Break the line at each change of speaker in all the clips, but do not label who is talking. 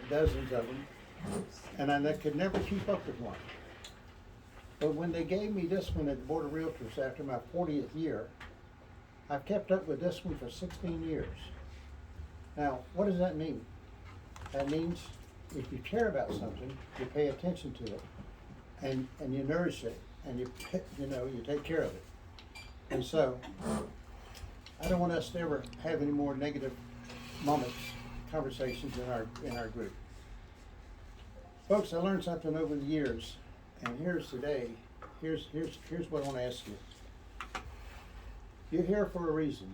dozens of them, and I could never keep up with one. But when they gave me this one at the Board of Realtors after my 40th year, I've kept up with this one for 16 years. Now, what does that mean? That means if you care about something, you pay attention to it, and you nourish it, and you take care of it. And so, I don't want us to ever have any more negative moments, conversations in our group. Folks, I learned something over the years, and here's what I want to ask you. You're here for a reason.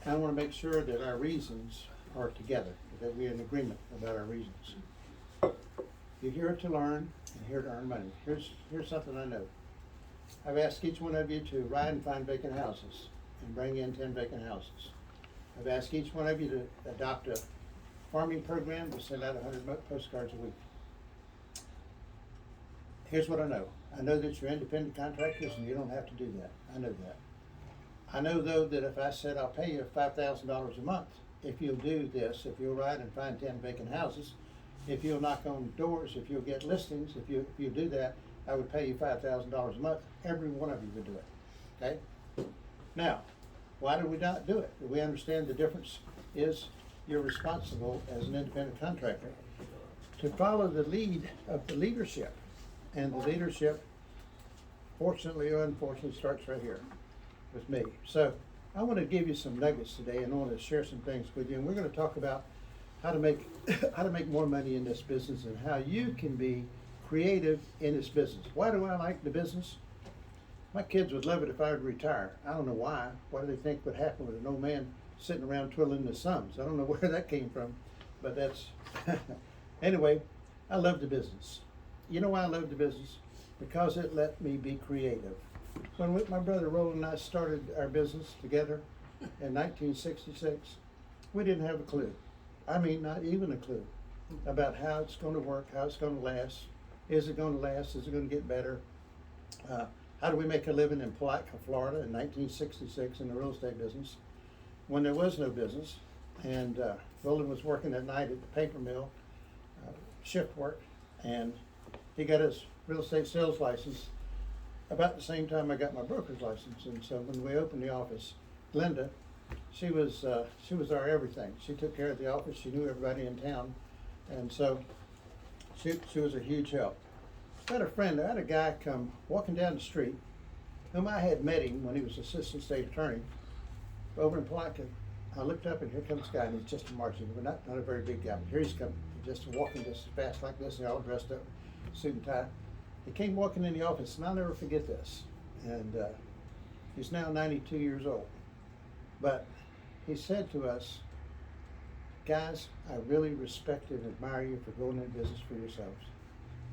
I want to make sure that our reasons are together, that we're in agreement about our reasons. You're here to learn and here to earn money. Here's something I know. I've asked each one of you to ride and find vacant houses and bring in 10 vacant houses. I've asked each one of you to adopt a farming program to send out 100 postcards a week. Here's what I know. I know that you're independent contractors and you don't have to do that. I know that. I know though that if I said I'll pay you $5,000 a month, if you'll do this, if you'll ride and find 10 vacant houses, if you'll knock on doors, if you'll get listings, if you do that, I would pay you $5,000 a month. Every one of you would do it. Okay? Now, why do we not do it? We understand the difference is you're responsible as an independent contractor to follow the lead of the leadership. And the leadership, fortunately or unfortunately, starts right here with me. So I want to give you some nuggets today, and I want to share some things with you. And we're going to talk about how to make more money in this business and how you can be creative in this business. Why do I like the business? My kids would love it if I would retire. I don't know why. What do they think would happen with an old man sitting around twiddling his thumbs? I don't know where that came from, but that's anyway. I love the business. You know why I love the business? Because it let me be creative. When my brother Roland and I started our business together in 1966, we didn't have a clue. I mean, not even a clue about how it's going to work, how it's going to last. Is it going to last? Is it going to get better? How do we make a living in Palatka, Florida in 1966 in the real estate business when there was no business? And Roland was working at night at the paper mill, shift work, and he got his real estate sales license about the same time I got my broker's license. And so when we opened the office, Glenda, she was our everything. She took care of the office. She knew everybody in town, and so she was a huge help. I had a guy come walking down the street, whom I had met him when he was assistant state attorney over in Palatka. I looked up and here comes this guy, and he's just a marching, but not a very big guy. But here he's coming, just walking just fast like this, and all dressed up, suit and tie. He came walking in the office, and I'll never forget this. And he's now 92 years old. But he said to us, guys, I really respect and admire you for going into business for yourselves.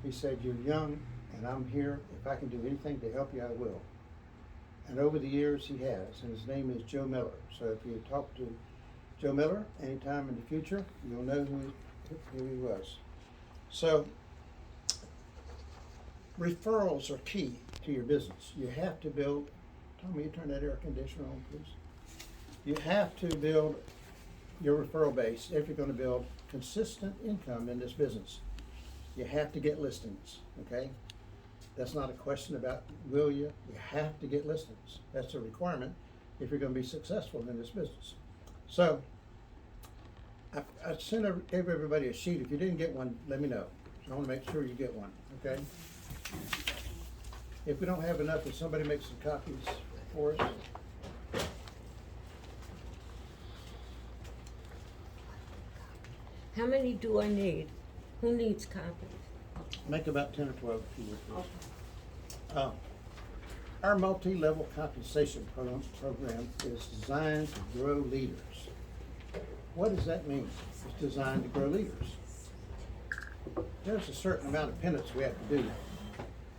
He said, you're young, and I'm here. If I can do anything to help you, I will. And over the years, he has. And his name is Joe Miller. So if you talk to Joe Miller anytime in the future, you'll know who he was. So referrals are key to your business. You have to build, Tommy, turn that air conditioner on, please. You have to build your referral base if you're going to build consistent income in this business. You have to get listings, okay? That's not a question about will you. You have to get listings. That's a requirement if you're going to be successful in this business. So I gave everybody a sheet. If you didn't get one, let me know. I want to make sure you get one, okay? If we don't have enough, will somebody make some copies for us?
How many do I need? Who needs copies?
Make about 10 or 12 if you would, please. Our multi-level compensation program is designed to grow leaders. What does that mean? It's designed to grow leaders. There's a certain amount of penance we have to do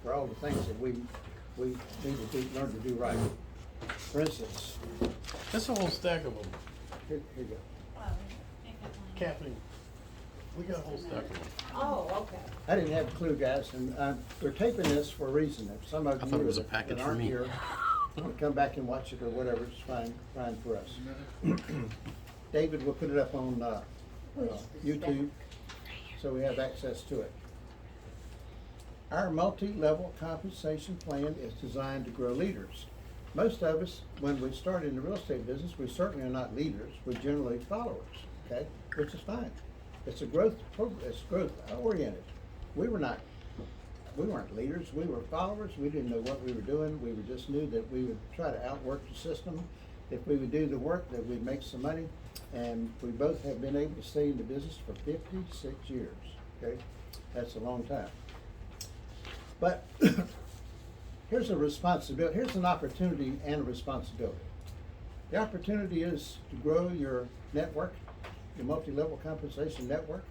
for all the things that we need to learn to do right. For instance,
That's a whole stack of them.
here you go.
Kathleen, we got a whole stack of them.
Oh, okay.
I didn't have a clue, guys, and we're taping this for a reason. If some of
I
you
thought it was a
that
package for
aren't
me.
here want to come back and watch it or whatever, it's fine for us. David will put it up on YouTube. so we have access to it. Our multi-level compensation plan is designed to grow leaders. Most of us, when we start in the real estate business, we certainly are not leaders, we're generally followers, okay? Which is fine. It's a growth program, it's growth oriented. We weren't leaders, we were followers, we didn't know what we were doing, we just knew that we would try to outwork the system. If we would do the work, that we'd make some money, and we both have been able to stay in the business for 56 years, okay? That's a long time. But here's a responsibility, here's an opportunity and a responsibility. The opportunity is to grow your network, your multi-level compensation network,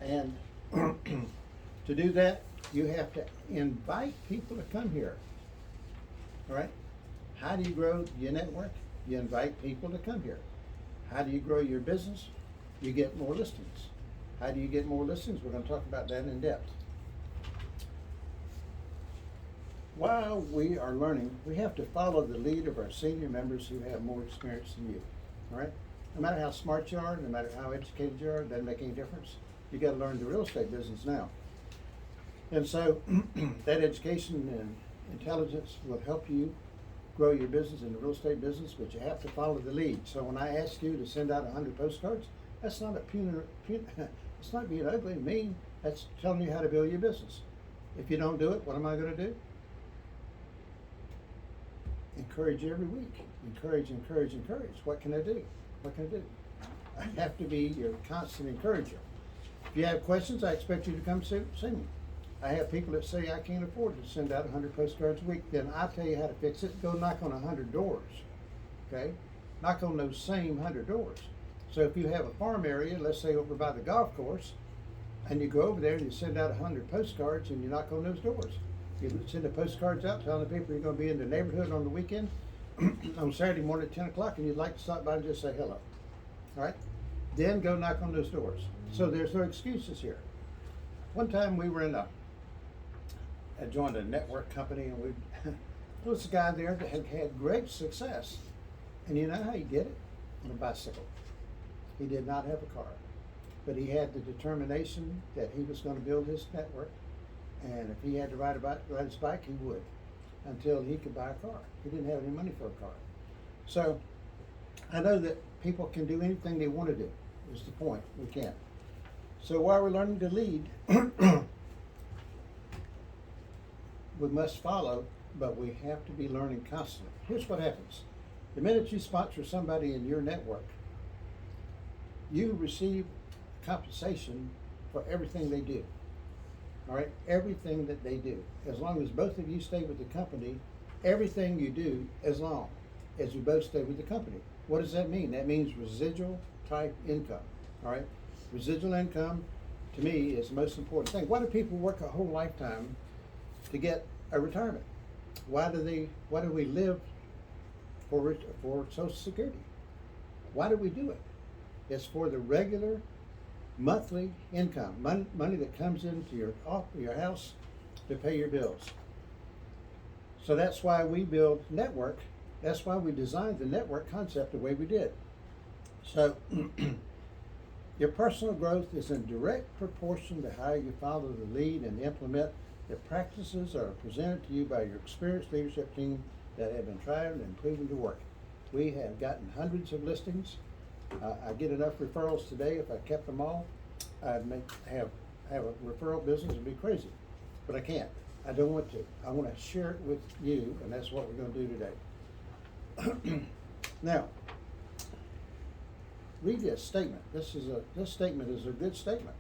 and to do that, you have to invite people to come here. All right? How do you grow your network? You invite people to come here. How do you grow your business? You get more listings. How do you get more listings? We're going to talk about that in depth. While we are learning, we have to follow the lead of our senior members who have more experience than you. All right? No matter how smart you are, no matter how educated you are, it doesn't make any difference. You got to learn the real estate business now. And so that education and intelligence will help you grow your business in the real estate business, but you have to follow the lead. So when I ask you to send out 100 postcards, that's not it's not being ugly and mean. That's telling you how to build your business. If you don't do it, what am I going to do? Encourage every week. Encourage, encourage, encourage. What can I do? What can I do? I have to be your constant encourager. If you have questions, I expect you to come see me. I have people that say I can't afford to send out 100 postcards a week. Then I'll tell you how to fix it. Go knock on 100 doors. Okay? Knock on those same 100 doors. So if you have a farm area, let's say over by the golf course, and you go over there and you send out 100 postcards and you knock on those doors. You send the postcards out telling the people you're going to be in the neighborhood on the weekend, on Saturday morning at 10 o'clock, and you'd like to stop by and just say hello. All right? Then go knock on those doors. So there's no excuses here. One time we were I joined a network company, and there was a guy there that had had great success. And you know how you get it? On a bicycle. He did not have a car, but he had the determination that he was going to build his network, and if he had to ride his bike, he would, until he could buy a car. He didn't have any money for a car. So I know that people can do anything they want to do, is the point. We can't. So while we're learning to lead, we must follow, but we have to be learning constantly. Here's what happens. The minute you sponsor somebody in your network, you receive compensation for everything they do. All right? Everything that they do. As long as both of you stay with the company, everything you do, as long as you both stay with the company. What does that mean? That means residual type income. All right? Residual income, to me, is the most important thing. Why do people work a whole lifetime to get a retirement? Why do we live for Social Security? Why do we do it? It's for the regular monthly income, money that comes into your house to pay your bills. So that's why we build network. That's why we designed the network concept the way we did. So your personal growth is in direct proportion to how you follow the lead and implement the practices that are presented to you by your experienced leadership team that have been tried and proven to work. We have gotten hundreds of listings. I get enough referrals today. If I kept them all, I'd have a referral business. It'd be crazy, but I can't. I don't want to. I want to share it with you, and that's what we're going to do today. Now, read this statement. This statement is a good statement.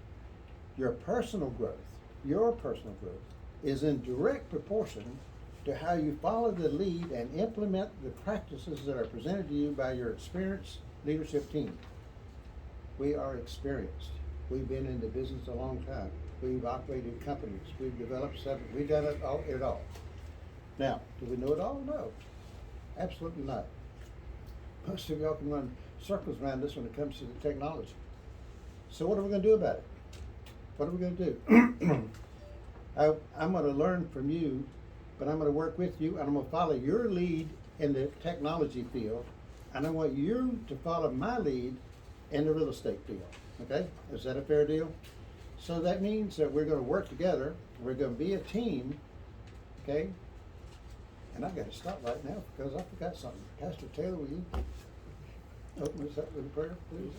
Your personal growth is in direct proportion to how you follow the lead and implement the practices that are presented to you by your experienced leadership team. We are experienced. We've been in the business a long time. We've operated companies. We've developed something. We've done it all. Now, do we know it all? No. Absolutely not. Most of y'all can run circles around this when it comes to the technology. So what are we going to do about it? What are we going to do? I'm going to learn from you, but I'm going to work with you, and I'm going to follow your lead in the technology field, and I want you to follow my lead in the real estate field. Okay? Is that a fair deal? So that means that we're gonna work together, we're gonna be a team, okay? And I gotta stop right now because I forgot something. Pastor Taylor, will you open us up with a prayer, please?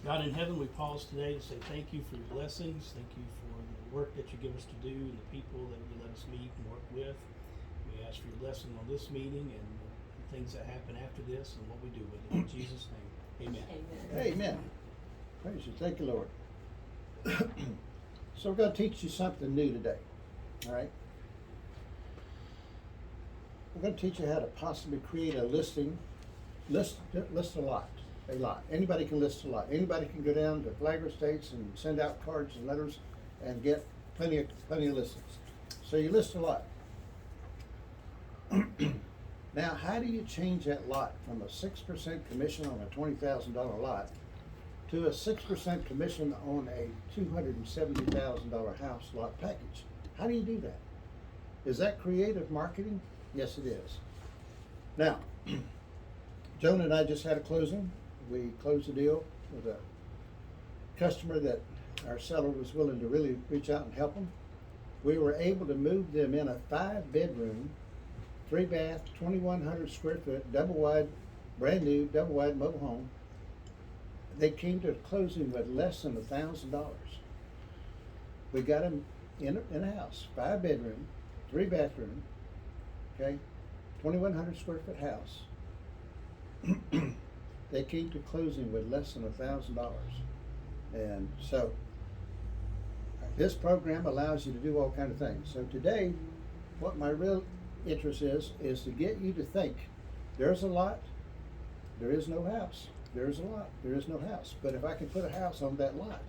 God in heaven, we pause today to say thank you for your blessings. Thank you for the work that you give us to do and the people that you let us meet and work with. We ask for your blessing on this meeting and the things that happen after this and what we do with it. In Jesus' name, amen.
Amen.
Amen. Praise you. Thank you, Lord. So we're gonna teach you something new today, all right? We're gonna teach you how to possibly create a list a lot. Anybody can list a lot. Anybody can go down to Flagler States and send out cards and letters and get plenty of listings. So you list a lot. Now, how do you change that lot from a 6% commission on a $20,000 lot to a 6% commission on a $270,000 house lot package? How do you do that? Is that creative marketing? Yes, it is. Now, Joan and I just had a closing. We closed a deal with a customer that our seller was willing to really reach out and help them. We were able to move them in a 5-bedroom, 3-bath, 2,100 square foot, double wide, brand new, double wide mobile home. They came to a closing with less than $1,000. We got them in a house, 5-bedroom, 3-bathroom, okay, 2,100 square foot house. They came to closing with less than $1,000. And so this program allows you to do all kinds of things. So today, what my real interest is to get you to think, there's a lot, there is no house. There's a lot, there is no house. But if I can put a house on that lot,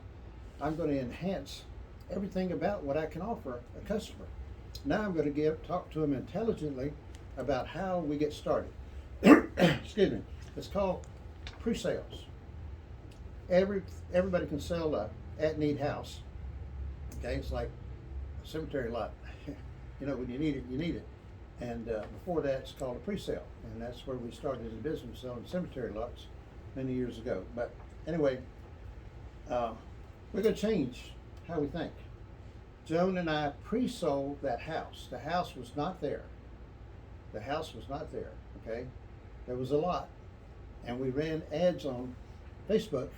I'm going to enhance everything about what I can offer a customer. Now I'm going to talk to them intelligently about how we get started. Excuse me. It's called pre-sales. Everybody can sell a at-need house. Okay, it's like a cemetery lot. You know, when you need it, you need it. And before that, it's called a pre-sale, and that's where we started in business selling cemetery lots many years ago. But anyway, we're going to change how we think. Joan and I pre-sold that house. The house was not there. The house was not there. Okay, there was a lot, and we ran ads on Facebook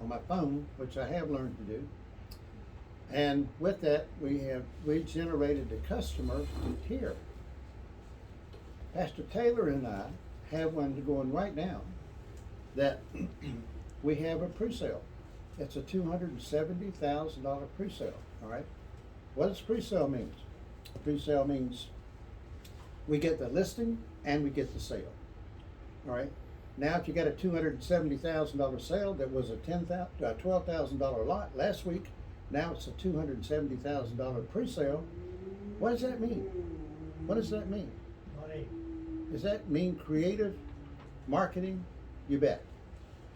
on my phone, which I have learned to do. And with that, we generated a customer here. Pastor Taylor and I have one going right now that we have a pre-sale. It's a $270,000 pre-sale, all right? What does pre-sale mean? Pre-sale means we get the listing and we get the sale, all right? Now, if you got a $270,000 sale that was a $12,000 lot last week, now it's a $270,000 pre-sale. What does that mean? What does that mean?
Money.
Does that mean creative marketing? You bet.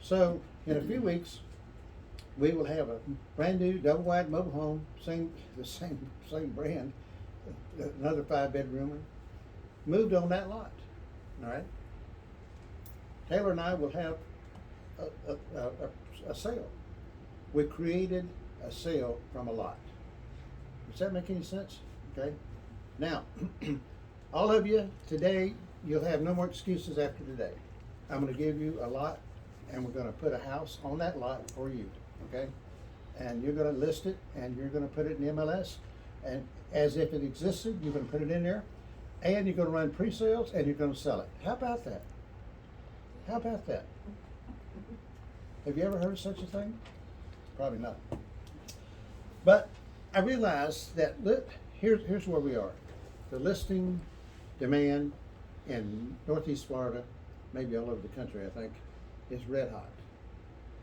So in a few weeks, we will have a brand new double wide mobile home, the same brand, another 5-bedroomer, moved on that lot. All right. Taylor and I will have a sale. We created a sale from a lot. Does that make any sense? Okay. Now, all of you today, you'll have no more excuses after today. I'm going to give you a lot, and we're going to put a house on that lot for you. Okay. And you're going to list it, and you're going to put it in MLS, and as if it existed, you're going to put it in there, and you're going to run pre-sales, and you're going to sell it. How about that? How about that? Have you ever heard of such a thing? Probably not. But I realized that here's where we are. The listing demand in Northeast Florida, maybe all over the country, I think, is red hot.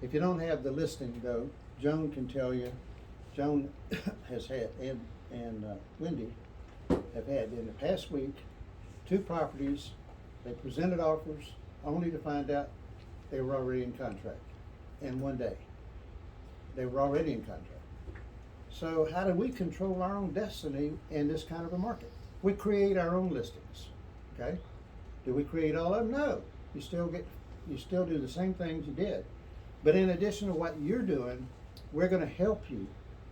If you don't have the listing, though, Joan can tell you. Joan has had, and Wendy have had in the past week 2 properties. They presented offers only to find out they were already in contract in one day. They were already in contract. So how do we control our own destiny in this kind of a market? We create our own listings, okay? Do we create all of them? No. You still do the same things you did. But in addition to what you're doing, we're gonna help you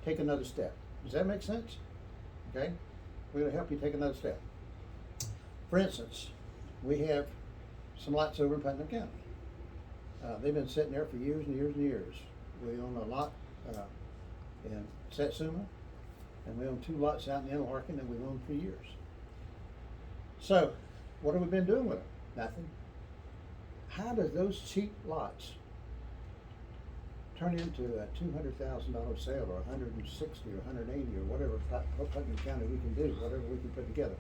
take another step. Does that make sense? Okay? We're gonna help you take another step. For instance, we have some lots over in Putnam County. They've been sitting there for years and years and years. We own a lot in Satsuma, and we own 2 lots out in Interlaken that we've owned for years. So, what have we been doing with them? Nothing. How does those cheap lots turn into a $200,000 sale, or 160, or 180, or whatever Putnam County we can do, whatever we can put together?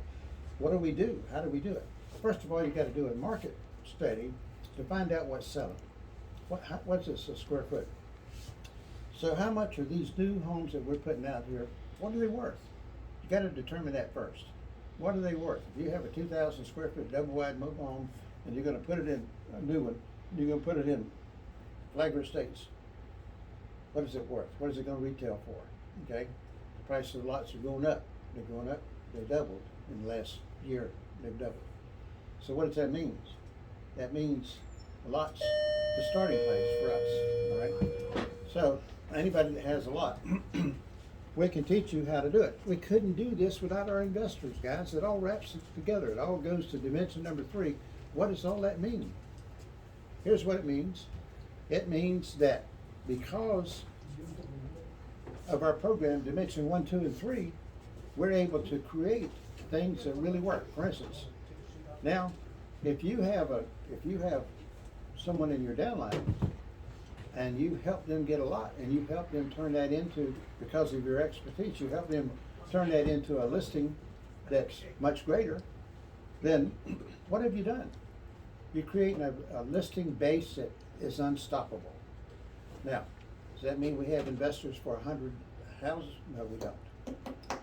What do we do? How do we do it? First of all, you got to do a market study to find out what's selling. What's this a square foot? So how much are these new homes that we're putting out here? What are they worth? You got to determine that first. What are they worth? If you have a 2,000 square foot double wide mobile home and you're going to put it in a new one, you're going to put it in Flagler Estates. What is it worth? What is it going to retail for? Okay, the price of the lots are going up. They're going up. They doubled in the last year. They've doubled. So what does that mean? That means a lot's the starting place for us. All right. So anybody that has a lot, we can teach you how to do it. We couldn't do this without our investors, guys. It all wraps it together. It all goes to dimension number 3. What does all that mean? Here's what it means. It means that because of our program, Dimension 1, 2, and 3, we're able to create things that really work. For instance, now, if you have someone in your downline and you help them get a lot, and you help them turn that into, because of your expertise, you help them turn that into a listing that's much greater, then what have you done? You're creating a listing base that is unstoppable. Now, does that mean we have investors for 100 houses? No, we don't.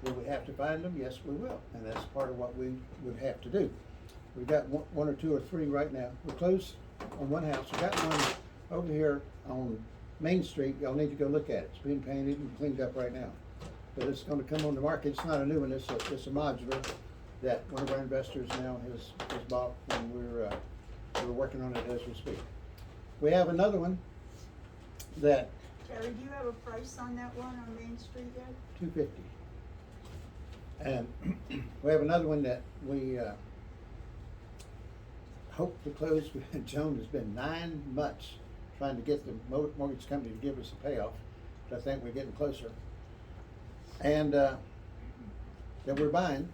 Will we have to find them? Yes, we will, and that's part of what we would have to do. We've got one or 2 or 3 right now. We're close on one house. We've got one over here on Main Street. Y'all need to go look at it. It's being painted and cleaned up right now. But it's going to come on the market. It's not a new one. It's a modular that one of our investors now has bought, and we're working on it as we speak. We have another one that
Terry, do you have a price on that one on Main Street yet?
$250. And we have another one that we hope to close. Joan has been 9 months trying to get the mortgage company to give us a payoff, but I think we're getting closer. And that we're buying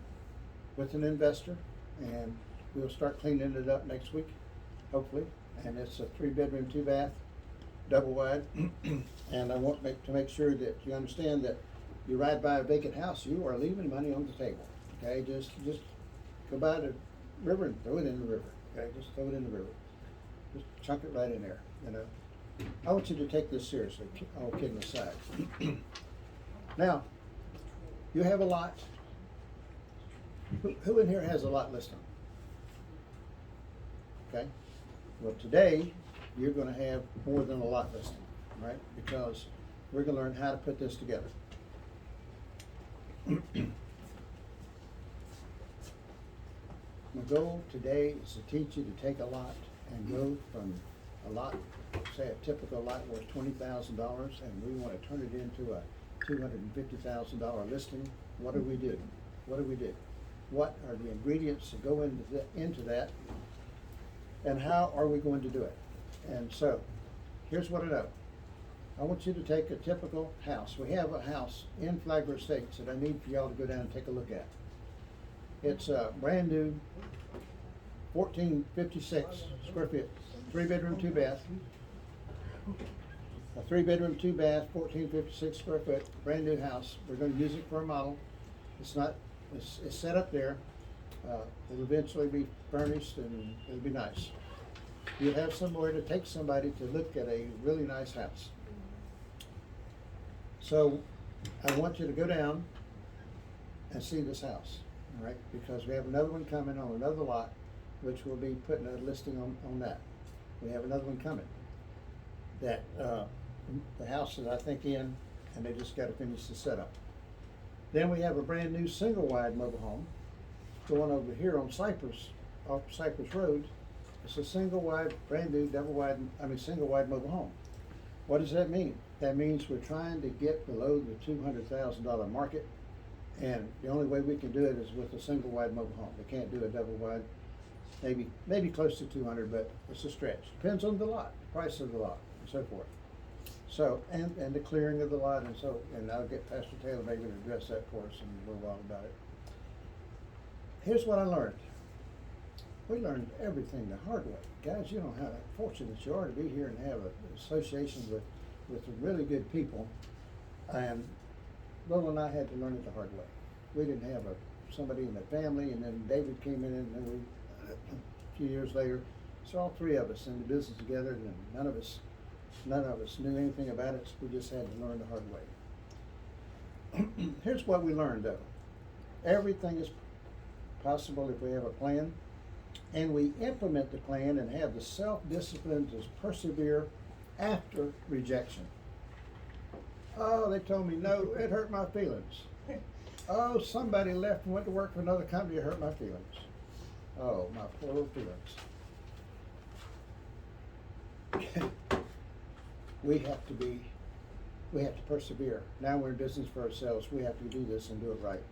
with an investor, and we'll start cleaning it up next week, hopefully. And it's a 3-bedroom, 2-bath, double wide. And I want to make sure that you understand that you ride by a vacant house, you are leaving money on the table. Okay, just go by the river and throw it in the river. Okay, just throw it in the river. Just chunk it right in there. You know, I want you to take this seriously. All kidding aside. Now, you have a lot. Who in here has a lot listing? Okay. Well, today you're going to have more than a lot listing, right? Because we're going to learn how to put this together. My goal today is to teach you to take a lot and go from a lot, say a typical lot worth $20,000, and we want to turn it into a $250,000 listing. What do we do? What do we do? What are the ingredients that go into that? And how are we going to do it? And so, here's what I know. I want you to take a typical house. We have a house in Flagler Estates that I need for y'all to go down and take a look at. It's a brand new 1456 square feet, 3-bedroom, 2-bath. A 3-bedroom, 2-bath, 1456 square foot, brand new house. We're going to use it for a model. It's set up there. It'll eventually be furnished and it'll be nice. You'll have somewhere to take somebody to look at a really nice house. So I want you to go down and see this house, all right? Because we have another one coming on another lot, which we'll be putting a listing on that. We have another one coming that the house is, I think, in, and they just got to finish the setup. Then we have a brand new single wide mobile home, the one over here on Cypress, off Cypress Road. It's a single wide, brand new single wide mobile home. What does that mean? That means we're trying to get below the $200,000 market, and the only way we can do it is with a single wide mobile home. We can't do a double wide, maybe close to 200, but it's a stretch. Depends on the lot, the price of the lot, and so forth. So, and the clearing of the lot, and I'll get Pastor Taylor maybe to address that for us in a little while about it. Here's what I learned. We learned everything the hard way. Guys, you know how fortunate you are to be here and have an association with really good people. And Lola and I had to learn it the hard way. We didn't have somebody in the family, and then David came in, and then a few years later, so all three of us in the business together, and none of us knew anything about it, so we just had to learn the hard way. Here's what we learned though. Everything is possible if we have a plan, and we implement the plan and have the self-discipline to persevere after rejection. Oh, they told me no, it hurt my feelings. Oh, somebody left and went to work for another company, it hurt my feelings. Oh, my poor little feelings. We have to persevere. Now we're in business for ourselves. We have to do this and do it right.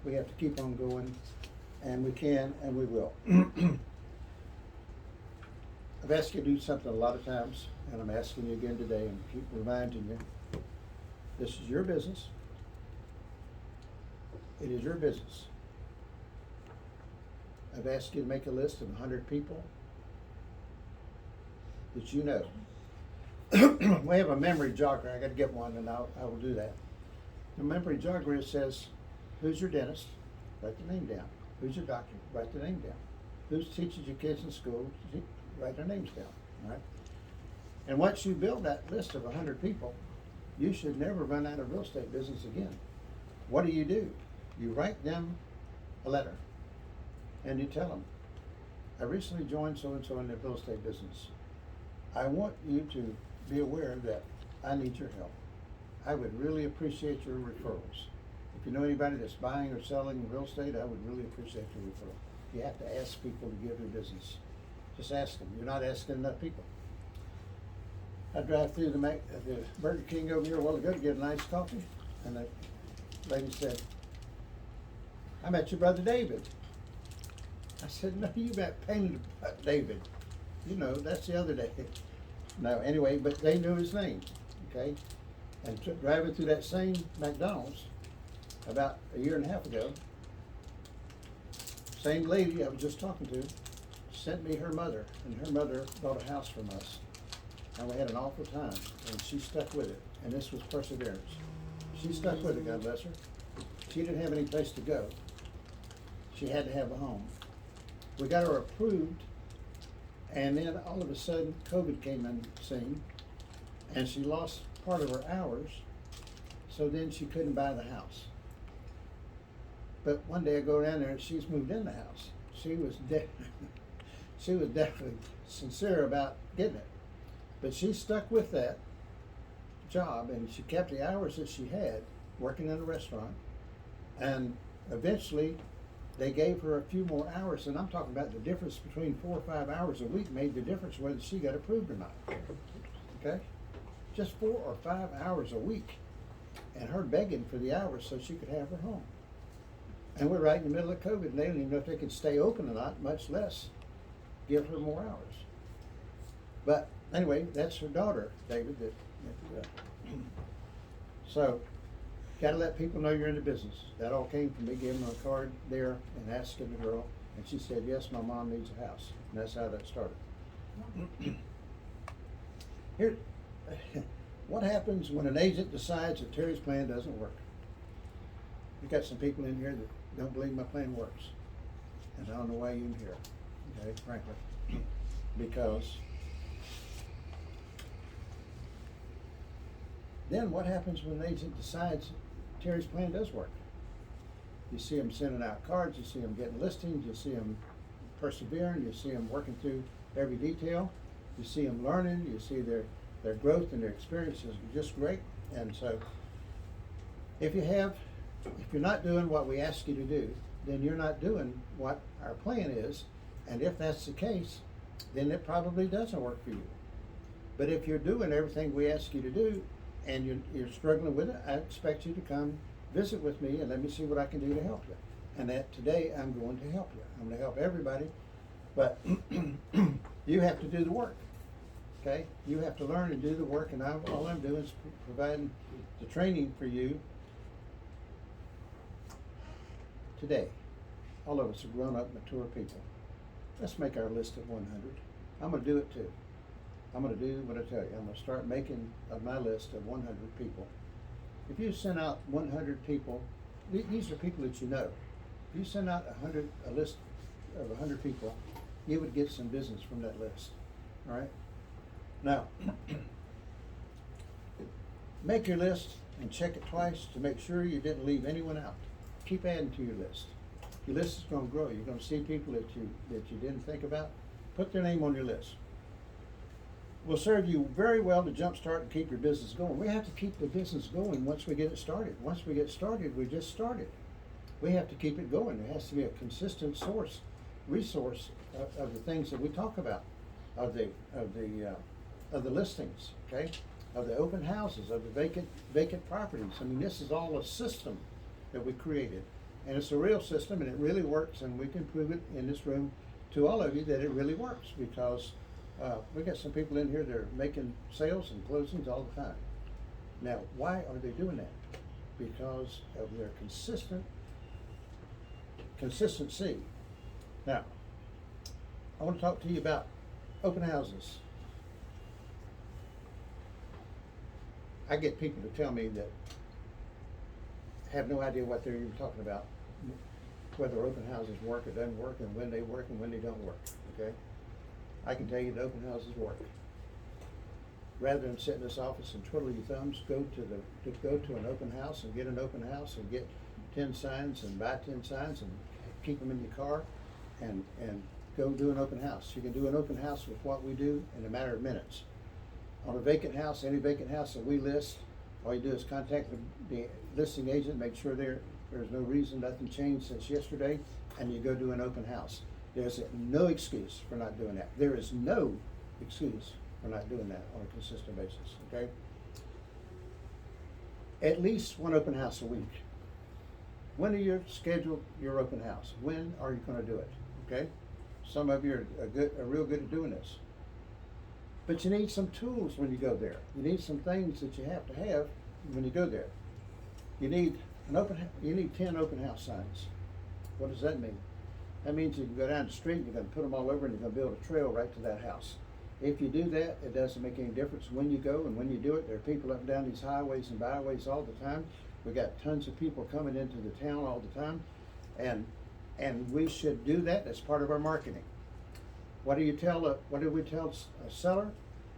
We have to keep on going, and we can, and we will. I've asked you to do something a lot of times, and I'm asking you again today, and keep reminding you, this is your business. It is your business. I've asked you to make a list of 100 people that you know. We have a memory jogger. I got to get one, and I will do that. The memory jogger says, who's your dentist? Write the name down. Who's your doctor? Write the name down. Who teaches your kids in school? Write their names down. All right. And once you build that list of 100 people, you should never run out of real estate business again. What do? You write them a letter, and you tell them, I recently joined so-and-so in the real estate business. I want you to be aware that I need your help. I would really appreciate your referrals. If you know anybody that's buying or selling real estate, I would really appreciate your referral. You have to ask people to give their business. Just ask them. You're not asking enough people. I drive through the Burger King over here a while ago to get a nice coffee, and the lady said, I met your brother David. I said, no, you met Painted David. You know, that's the other David. No, anyway, but they knew his name, okay? And driving through that same McDonald's about a year and a half ago, same lady I was just talking to sent me her mother, and her mother bought a house from us. And we had an awful time, and she stuck with it, and this was perseverance. She stuck with it, God bless her. She didn't have any place to go. She had to have a home. We got her approved, and then all of a sudden, COVID came on scene, and she lost part of her hours, so then she couldn't buy the house. But one day I go down there, and she's moved in the house. She was definitely sincere about getting it. But she stuck with that job, and she kept the hours that she had working in a restaurant, and eventually they gave her a few more hours, and I'm talking about the difference between 4 or 5 hours a week made the difference whether she got approved or not. Okay? Just 4 or 5 hours a week, and her begging for the hours so she could have her home. And we're right in the middle of COVID, and they don't even know if they can stay open or not, much less give her more hours. But anyway, that's her daughter, David. So, got to let people know you're in the business. That all came from me giving her a card there and asking the girl, and she said, yes, my mom needs a house. And that's how that started. Here, what happens when an agent decides that Terry's plan doesn't work? We've got some people in here that don't believe my plan works. And I don't know why you're in here, okay, frankly. Because then what happens when an agent decides Terry's plan does work? You see them sending out cards, you see them getting listings, you see them persevering, you see them working through every detail, you see them learning, you see their growth and their experience is just great. And so if you're not doing what we ask you to do, then you're not doing what our plan is. And if that's the case, then it probably doesn't work for you. But if you're doing everything we ask you to do, and you're struggling with it, I expect you to come visit with me and let me see what I can do to help you. And that today I'm going to help you. I'm gonna help everybody, but you have to do the work, okay? You have to learn and do the work, and all I'm doing is providing the training for you today. All of us are grown-up, mature people. Let's make our list of 100. I'm gonna do it too. I'm gonna do what I tell you. I'm gonna start making my list of 100 people. If you send out 100 people, these are people that you know. If you send out a list of 100 people, you would get some business from that list, all right? Now, make your list and check it twice to make sure you didn't leave anyone out. Keep adding to your list. Your list is gonna grow. You're gonna see people that you didn't think about. Put their name on your list. Will serve you very well to jumpstart and keep your business going. We have to keep the business going once we get it started. Once we get started, we just started. We have to keep it going. There has to be a consistent resource of the things that we talk about, of the listings, okay, of the open houses, of the vacant properties. I mean, this is all a system that we created, and it's a real system, and it really works. And we can prove it in this room to all of you that it really works, because we got some people in here that are making sales and closings all the time. Now, why are they doing that? Because of their consistency. Now, I want to talk to you about open houses. I get people to tell me that have no idea what they're even talking about, whether open houses work or doesn't work, and when they work and when they don't work, okay? I can tell you that open houses work. Rather than sit in this office and twiddle your thumbs, go to an open house and get an open house and get 10 signs and buy 10 signs and keep them in your car and go do an open house. You can do an open house with what we do in a matter of minutes. On a vacant house, any vacant house that we list, all you do is contact the listing agent, make sure there's no reason, nothing changed since yesterday, and you go do an open house. There's no excuse for not doing that. There is no excuse for not doing that on a consistent basis, okay? At least one open house a week. When are you scheduled your open house? When are you gonna do it, okay? Some of you are real good at doing this. But you need some tools when you go there. You need some things that you have to have when you go there. You need 10 open house signs. What does that mean? That means you can go down the street and you're gonna put them all over and you're gonna build a trail right to that house. If you do that, it doesn't make any difference when you go and when you do it. There are people up and down these highways and byways all the time. We got tons of people coming into the town all the time, and we should do that as part of our marketing. What do we tell a seller?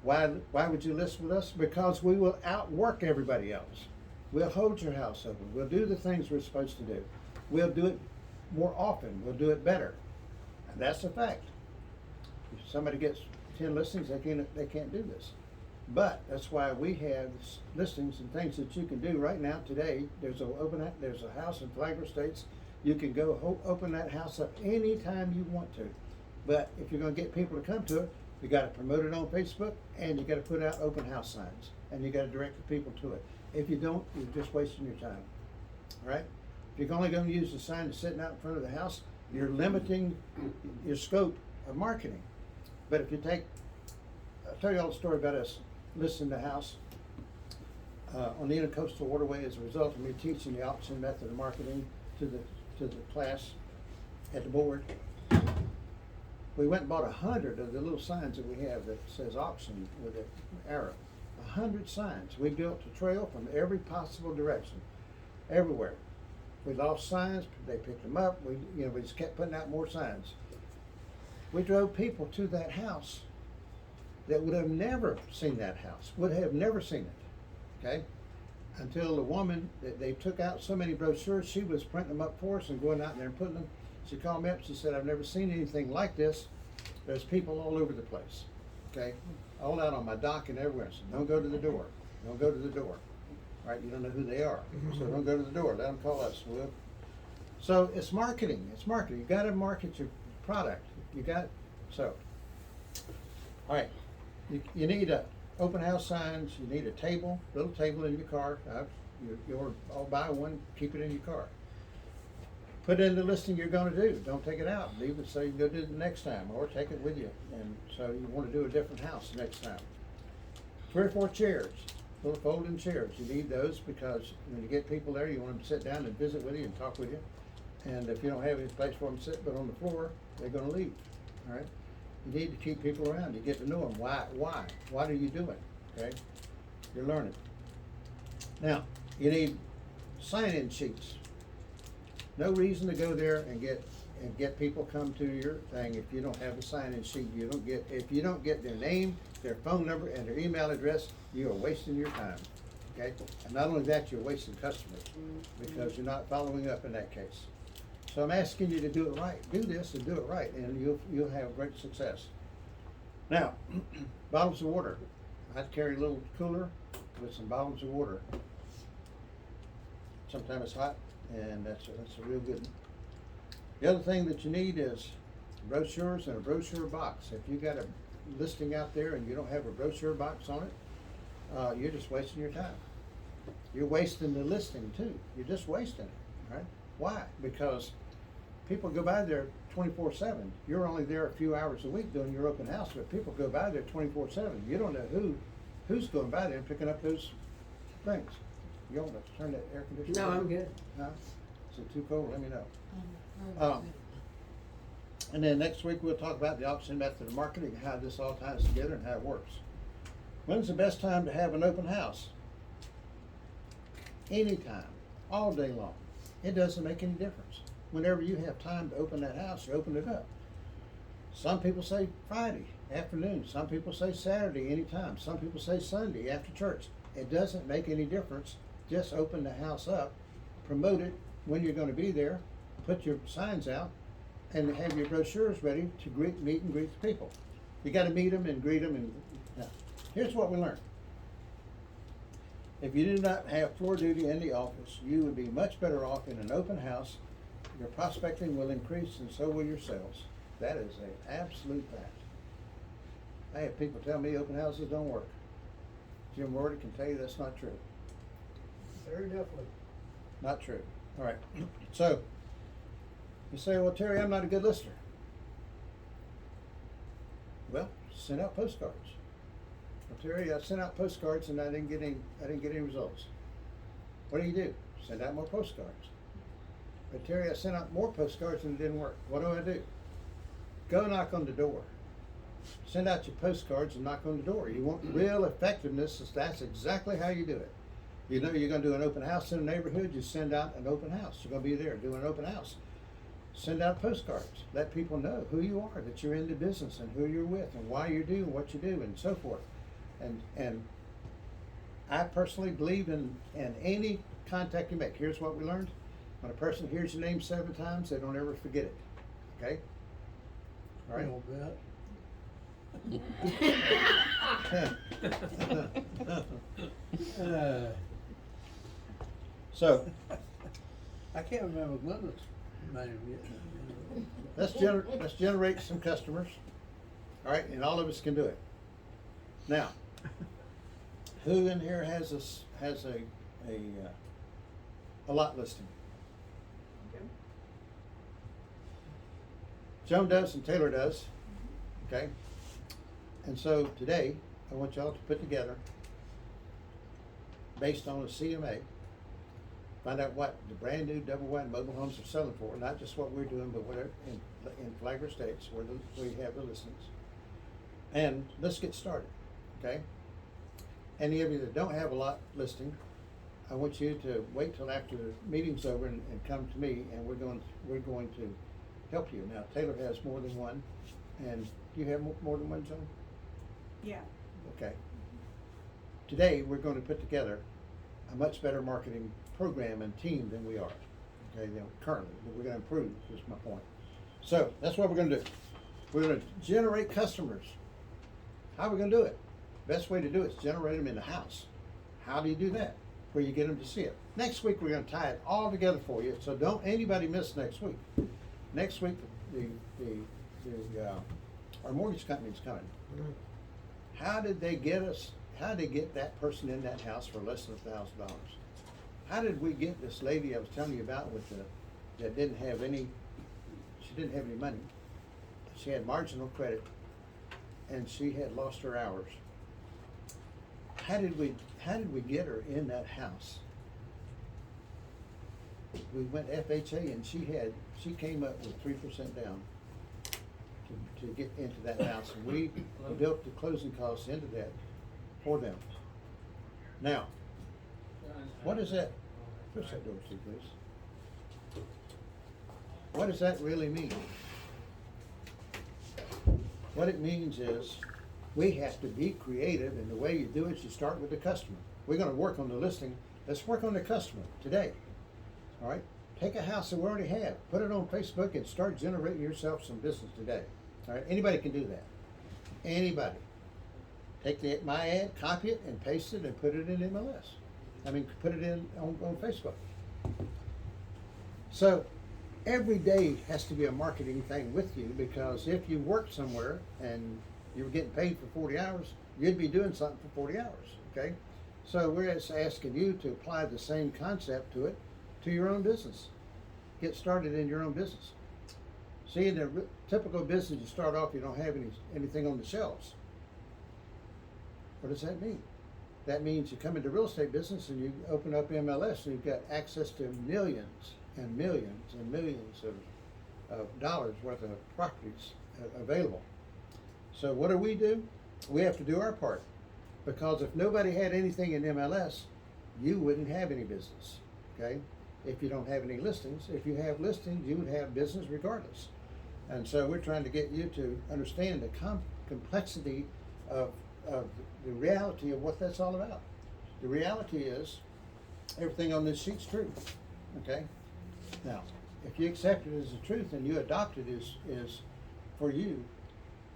Why would you list with us? Because we will outwork everybody else. We'll hold your house open. We'll do the things we're supposed to do. We'll do it more often. We'll do it better. And that's a fact. If somebody gets 10 listings, they can't do this. But that's why we have listings and things that you can do right now today. There's a house in Flagler Estates. You can go open that house up anytime you want to. But if you're going to get people to come to it, you got to promote it on Facebook, and you got to put out open house signs, and you got to direct the people to it. If you don't, you're just wasting your time. All right? If you're only going to use the sign that's sitting out in front of the house, you're limiting your scope of marketing. But if you I'll tell you all the story about us listing the house on the Intercoastal Waterway as a result of me teaching the auction method of marketing to the class at the board. We went and bought 100 of the little signs that we have that says auction with an arrow. 100 signs. We built a trail from every possible direction, everywhere. We lost signs, they picked them up, we just kept putting out more signs. We drove people to that house that would have never seen that house, would have never seen it, okay? Until the woman, they took out so many brochures, she was printing them up for us and going out there and putting them. She called me up, she said, I've never seen anything like this. There's people all over the place, okay? All out on my dock and everywhere. I said, don't go to the door, don't go to the door. All right, you don't know who they are, so don't go to the door, let them call us. So it's marketing, You gotta market your product, all right. You need a open house signs, you need a table, little table in your car. I'll buy one, keep it in your car. Put in the listing you're gonna do, don't take it out, leave it so you can go do it the next time, or take it with you, and so you wanna do a different house the next time. 3 or 4 chairs, little folding chairs, you need those because when you get people there, you want them to sit down and visit with you and talk with you. And if you don't have any place for them to sit but on the floor, they're gonna leave, alright? You need to keep people around, you get to know them, why are you doing, okay? You're learning. Now, you need sign-in sheets. No reason to go there and get people come to your thing if you don't have a sign-in sheet. If you don't get their name, their phone number, and their email address, you are wasting your time, okay? And not only that, you're wasting customers because you're not following up in that case. So I'm asking you to do it right. Do this and do it right, and you'll have great success. Now, bottles of water. I'd carry a little cooler with some bottles of water. Sometimes it's hot, and that's a real good one. The other thing that you need is brochures and a brochure box. If you got a listing out there and you don't have a brochure box on it, you're just wasting your time. You're wasting the listing too. You're just wasting it, right? Why? Because people go by there 24/7. You're only there a few hours a week doing your open house, but people go by there 24/7. You don't know who's going by there and picking up those things. You want to turn that air conditioner on?
No, I'm good.
Huh? Is it too cold? Let me know. And then next week we'll talk about the auction method of marketing, how this all ties together and how it works. When's the best time to have an open house? Anytime, all day long. It doesn't make any difference. Whenever you have time to open that house, you open it up. Some people say Friday afternoon, some people say Saturday anytime, some people say Sunday after church. It doesn't make any difference. Just open the house up, promote it when you're gonna be there, put your signs out, and have your brochures ready to meet and greet the people. You gotta meet them and greet them and, now, here's what we learned. If you do not have floor duty in the office, you would be much better off in an open house. Your prospecting will increase and so will your sales. That is an absolute fact. I have people tell me open houses don't work. Jim Rorty can tell you that's not true.
Very definitely.
Not true. All right. So, you say, well, Terry, I'm not a good lister. Well, send out postcards. Well, Terry, I sent out postcards and I didn't get any results. What do? Send out more postcards. But Terry, I sent out more postcards and it didn't work. What do? Go knock on the door. Send out your postcards and knock on the door. You want real effectiveness, that's exactly how you do it. You know you're gonna do an open house in a neighborhood, you send out an open house. You're gonna be there doing an open house. Send out postcards. Let people know who you are, that you're in the business and who you're with and why you do what you do and so forth. And I personally believe in any contact you make. Here's what we learned. When a person hears your name 7 times, they don't ever forget it. Okay? All right?
I'll bet.
So,
I can't remember Glenda's name yet.
let's generate some customers. All right, and all of us can do it. Now, who in here has a lot listing? Joan does and Taylor does. Okay? And so today, I want y'all to put together, based on a CMA, find out what the brand new double wide mobile homes are selling for, not just what we're doing, but whatever in Flagler States where we have the listings. And let's get started, okay? Any of you that don't have a lot listing, I want you to wait till after the meeting's over and come to me, and we're going to help you. Now, Taylor has more than one, and do you have more than one, Joan?
Yeah.
Okay. Today, we're going to put together a much better marketing program and team than we are, okay, currently, but we're gonna improve, is my point. So, that's what we're gonna do. We're gonna generate customers. How are we gonna do it? Best way to do it is generate them in the house. How do you do that? Where you get them to see it. Next week, we're gonna tie it all together for you, so don't anybody miss next week. Next week, our mortgage company's coming. How did they get us? how to get that person in that house for less than $1,000? How did we get this lady I was telling you about with that didn't have any, she didn't have any money. She had marginal credit and she had lost her hours. How did we get her in that house? We went FHA and she came up with 3% down to get into that house. And we built the closing costs into that for them. Now, what is that? Push that door, please. What does that really mean? What it means is we have to be creative, and the way you do it is you start with the customer. We're gonna work on the listing. Let's work on the customer today. All right? Take a house that we already have, put it on Facebook and start generating yourself some business today. All right? Anybody can do that. Anybody. Take my ad, copy it and paste it and put it in MLS. Put it in on Facebook. So every day has to be a marketing thing with you, because if you worked somewhere and you were getting paid for 40 hours, you'd be doing something for 40 hours, okay? So we're just asking you to apply the same concept to it, to your own business. Get started in your own business. See, in the typical business, you start off, you don't have anything on the shelves. What does that mean? That means you come into real estate business and you open up MLS and you've got access to millions and millions and millions of dollars worth of properties available. So what do? We have to do our part, because if nobody had anything in MLS, you wouldn't have any business, okay? If you don't have any listings. If you have listings, you would have business regardless. And so we're trying to get you to understand the complexity of the reality of what that's all about. The reality is everything on this sheet's true, okay? Now, if you accept it as the truth and you adopt it is for you,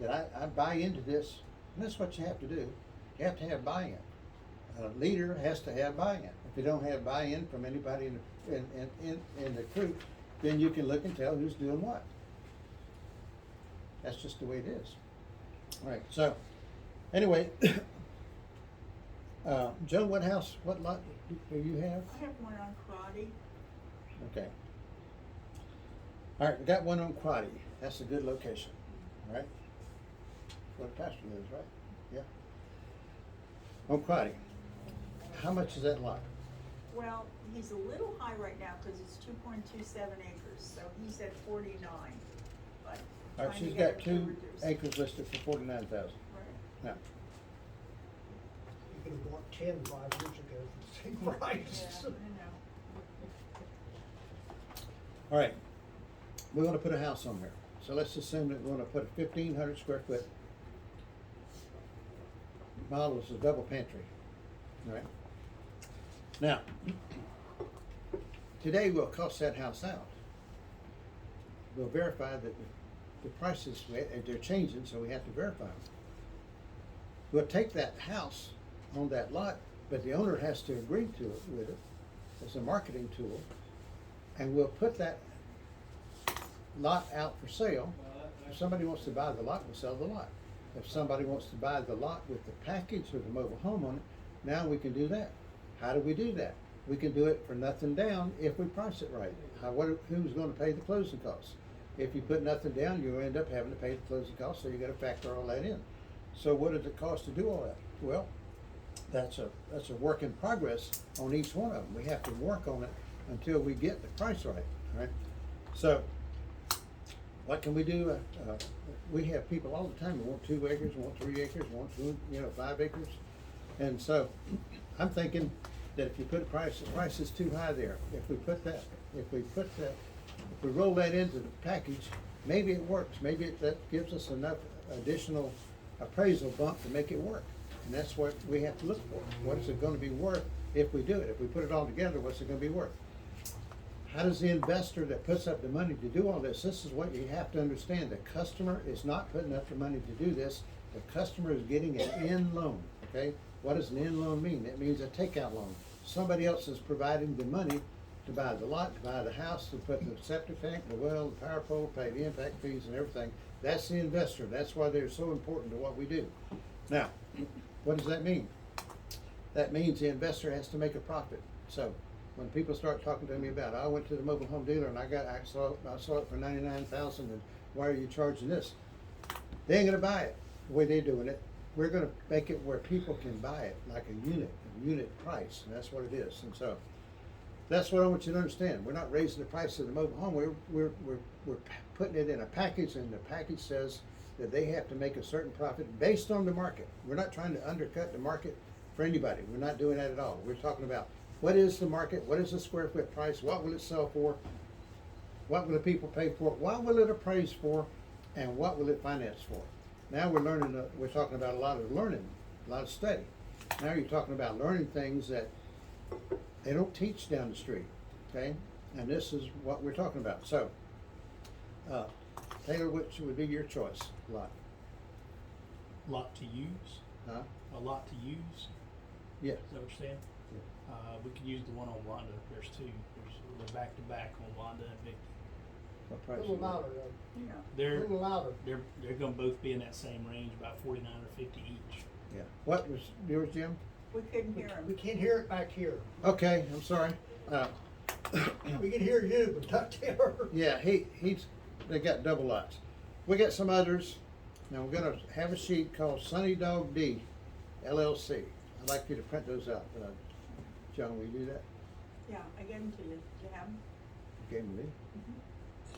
that I buy into this, and that's what you have to do. You have to have buy-in. A leader has to have buy-in. If you don't have buy-in from anybody in the group, then you can look and tell who's doing what. That's just the way it is. All right, so anyway, Joe, what lot do you have?
I have one on Karate.
Okay. All right, we got one on Quaddy. That's a good location, all right? Where the pastor lives, right? Yeah. On Quaddy. How much is that lot?
Well, he's a little high right now because it's 2.27 acres, so he's at 49. But
All right,
trying to
she's
get
got
him to
2
reduce.
acres listed for 49,000.
Right.
Now,
You could have bought 10 5 years ago for the same price.
Yeah, I know.
all right, we want to put a house on there. So let's assume that we're going to put a 1,500 square foot model as a double pantry, all right? Now, today we'll cost that house out. We'll verify that the prices, they're changing, so we have to verify them. We'll take that house on that lot, but the owner has to agree to it with it as a marketing tool, and we'll put that lot out for sale. If somebody wants to buy the lot, we'll sell the lot. If somebody wants to buy the lot with the package with the mobile home on it, now we can do that. How do we do that? We can do it for nothing down if we price it right. Who's going to pay the closing costs? If you put nothing down, you end up having to pay the closing costs, so you got to factor all that in. So what does it cost to do all that? Well, that's a work in progress on each one of them. We have to work on it until we get the price right. All right. So what can we do? We have people all the time who want 2 acres, want 3 acres, want 5 acres, and so I'm thinking that if you put the price is too high there. If we roll that into the package, maybe it works. Maybe that gives us enough additional appraisal bump to make it work. And that's what we have to look for. What is it going to be worth if we do it? If we put it all together, what's it going to be worth? How does the investor that puts up the money to do all this? This is what you have to understand. The customer is not putting up the money to do this. The customer is getting an end loan, okay? What does an end loan mean? It means a takeout loan. Somebody else is providing the money to buy the lot, to buy the house, to put the septic tank, the well, the power pole, pay the impact fees and everything. That's the investor. That's why they're so important to what we do. Now, what does that mean? that means the investor has to make a profit. So when people start talking to me about, I went to the mobile home dealer and I saw it for 99,000, and why are you charging this? They ain't gonna buy it the way they're doing it. We're gonna make it where people can buy it like a unit price, and that's what it is. And so that's what I want you to understand. We're not raising the price of the mobile home. We're putting it in a package, and the package says that they have to make a certain profit based on the market. We're not trying to undercut the market for anybody. We're not doing that at all. We're talking about what is the market, what is the square foot price, what will it sell for, what will the people pay for, what will it appraise for, and what will it finance for. Now we're learning, we're talking about a lot of learning, a lot of study. Now you're talking about learning things that they don't teach down the street, okay? And this is what we're talking about. So, Taylor, which would be your choice lot?
Lot to use,
Huh?
a lot to use,
Yes.
is that what you're saying? We could use the one on Wanda, there's two, they're back to back on Wanda and Vic.
What
A
price?
little
you want?
louder, though.
Yeah.
A
They're,
little louder.
they're gonna both be in that same range, about 49 or 50 each.
Yeah. What was yours, Jim?
We couldn't hear
We
him.
can't hear it back here.
Okay, I'm sorry.
We can hear you, but not Taylor.
Yeah, they got double lots. We got some others. Now we're gonna have a sheet called Sunny Dog D, LLC. I'd like you to print those out. John, will you do that?
Yeah, I gave them to you. Do you have them?
Okay, me?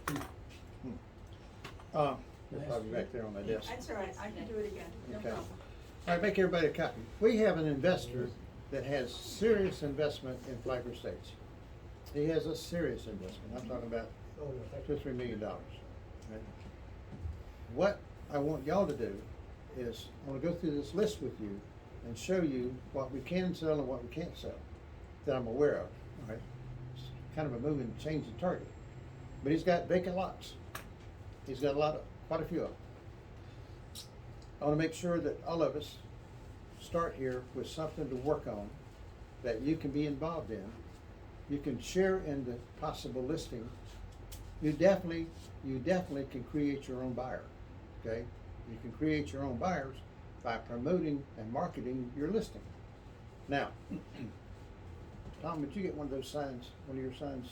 Mm-hmm.
They're probably back there on my desk.
That's all right, I can do it again, no
Okay.
problem.
All right, make everybody a copy. We have an investor that has serious investment in Flagler Estates. He has a serious investment. I'm talking about
Oh, yeah.
$2 or $3 million. Right? What I want y'all to do is, I want to go through this list with you and show you what we can sell and what we can't sell that I'm aware of. All right? It's kind of a moving, changing target. But he's got vacant lots. He's got quite a few of them. I want to make sure that all of us start here with something to work on that you can be involved in. You can share in the possible listing. You definitely can create your own buyer, okay? You can create your own buyers by promoting and marketing your listing. Now, Tom, would you get one of those signs, one of your signs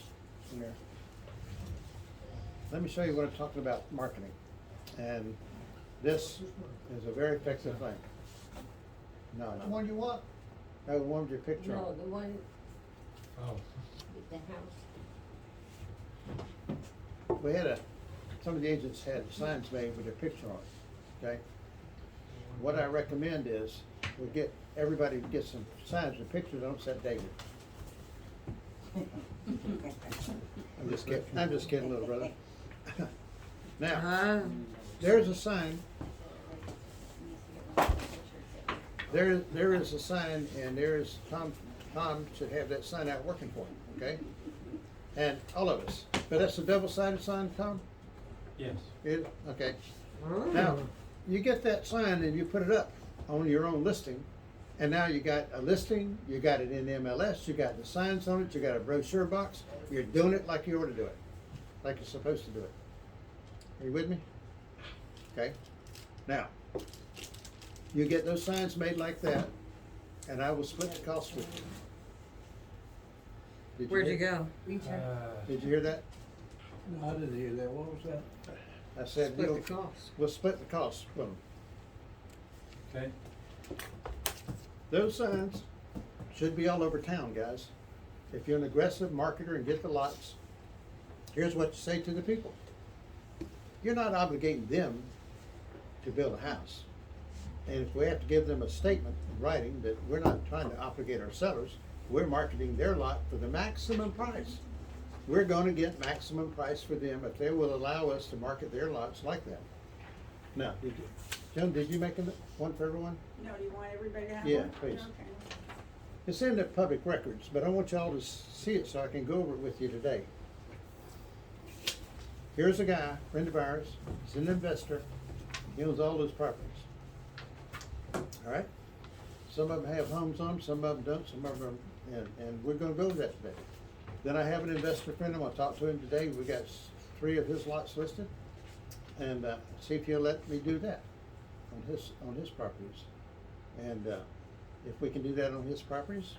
in there? Let me show you what I'm talking about marketing. And this is a very effective thing. No,
The one you want?
no, the one with your picture on
No,
it.
the one
Oh,
with the house.
We had some of the agents had signs made with their picture on it, okay? What I recommend is, we get, everybody get some signs with pictures on it, except David. I'm just kidding, little brother. Now, there's a sign, there is a sign, and Tom should have that sign out working for him, okay? And all of us, but that's a double-sided sign, Tom?
yes.
It, okay. Now, you get that sign and you put it up on your own listing, and now you got a listing, you got it in MLS, you got the signs on it, you got a brochure box, you're doing it like you ought to do it, like you're supposed to do it. Are you with me? Okay. Now, you get those signs made like that, and I will split the cost with you. Did
Where'd you
hear-
go?
Did you hear that?
No, I didn't hear that. What was that?
I said,
Split
we'll,
the cost.
we'll split the cost with them.
Okay.
Those signs should be all over town, guys. If you're an aggressive marketer and get the lots, here's what you say to the people. You're not obligating them to build a house. And if we have to give them a statement in writing that we're not trying to obligate our sellers, we're marketing their lot for the maximum price. We're gonna get maximum price for them if they will allow us to market their lots like that. Now, Joan, did you make one for everyone?
No, do you want everybody to have
Yeah,
one?
please.
Okay.
It's in the public records, but I want y'all to see it so I can go over it with you today. Here's a guy, friend of ours, he's an investor, he owns all those properties. All right? Some of them have homes on them, some of them don't, some of them, and we're gonna go over that today. Then I have an investor friend, I'm gonna talk to him today, we got 3 of his lots listed, and, see if he'll let me do that on his properties. And, if we can do that on his properties,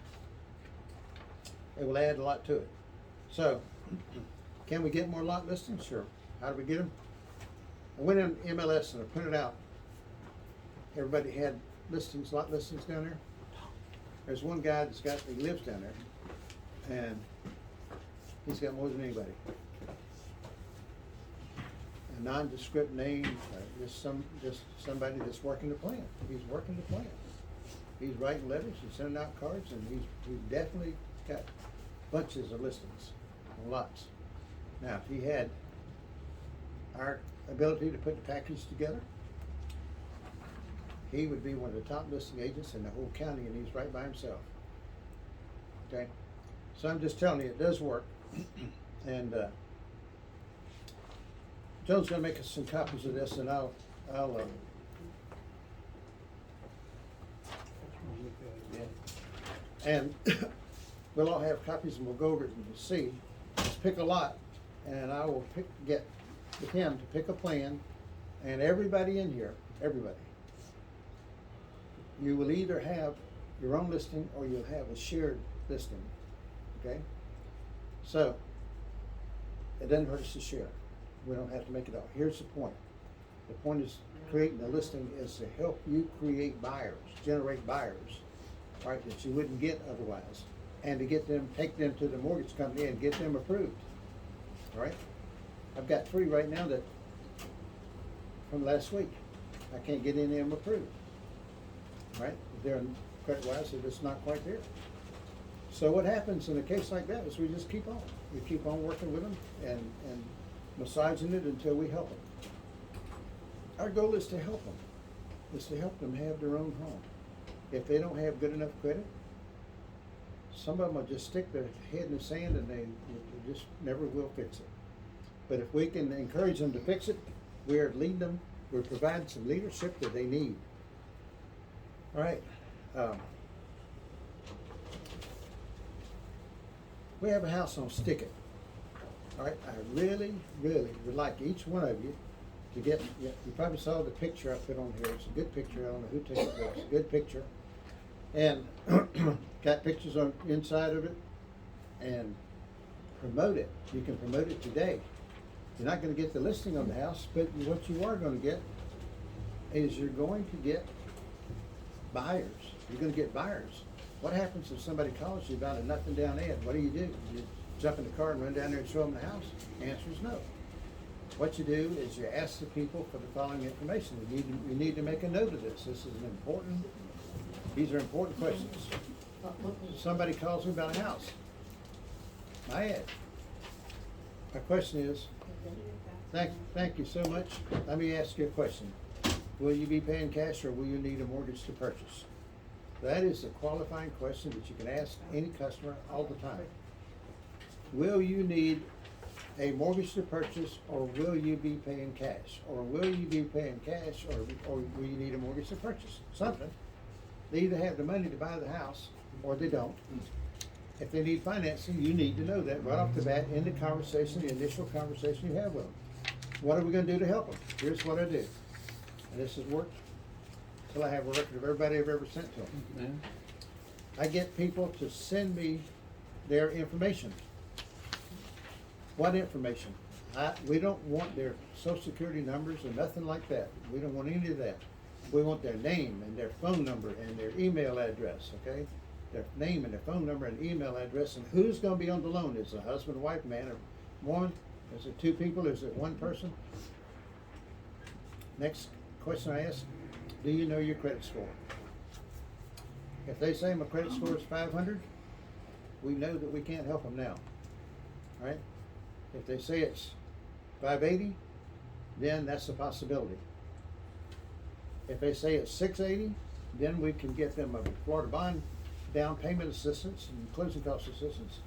it will add a lot to it. So, can we get more lot listings? Sure. How do we get them? I went in MLS and I printed out, everybody had listings, lot listings down there. There's one guy he lives down there, and he's got more than anybody. A nondescript name, just somebody that's working the plan. He's working the plan. He's writing letters, he's sending out cards, and he's definitely got bunches of listings, lots. Now, if he had our ability to put the package together, he would be one of the top listing agents in the whole county, and he's right by himself. Okay? So I'm just telling you, it does work. And Joe's gonna make us some copies of this, and I'll and we'll all have copies, and we'll go over it and see. Just pick a lot, and I will get with him to pick a plan, and everybody in here, everybody, you will either have your own listing or you'll have a shared listing, okay? So, it doesn't hurt us to share. We don't have to make it all. Here's the point. The point is creating a listing is to help you create buyers, generate buyers, right, that you wouldn't get otherwise. And to get them, take them to the mortgage company and get them approved, all right? I've got 3 right now that, from last week, I can't get any of them approved, right? They're credit-wise, they're just not quite there. So what happens in a case like that is we just keep on. We keep on working with them and massaging it until we help them. Our goal is to help them, have their own home. If they don't have good enough credit, some of them will just stick their head in the sand and they just never will fix it. But if we can encourage them to fix it, we're leading them, we're providing some leadership that they need. All right. We have a house on Stickett. All right, I really, really would like each one of you to get, you probably saw the picture I put on here. It's a good picture. I don't know who took it, but it's a good picture. And got pictures on inside of it, and promote it. You can promote it today. You're not going to get the listing on the house, but what you are going to get is you're going to get buyers. You're going to get buyers. What happens if somebody calls you about a nothing down ad? What do? You jump in the car and run down there and show them the house? The answer is no. What you do is you ask the people for the following information. You need to make a note of this. These are important questions. Somebody calls me about a house. My ad. My question is, thank you so much. Let me ask you a question. Will you be paying cash or will you need a mortgage to purchase? That is a qualifying question that you can ask any customer all the time. Will you need a mortgage to purchase, or will you be paying cash? Or will you be paying cash, or will you need a mortgage to purchase? Something. They either have the money to buy the house, or they don't. If they need financing, you need to know that right off the bat in the conversation, the initial conversation you have with them. What are we going to do to help them? Here's what I do. And this has worked till I have a record of everybody I've ever sent to them. I get people to send me their information. What information? We don't want their social security numbers or nothing like that. We don't want any of that. We want their name and their phone number and their email address, okay? Their name and their phone number and email address, and who's going to be on the loan. Is it a husband, wife, man, or woman? Is it 2 people? Is it 1 person? Next question I ask, do you know your credit score? If they say my credit score is 500, we know that we can't help them now, right? If they say it's 580, then that's a possibility. If they say it's 680, then we can get them a Florida bond down payment assistance and closing cost assistance.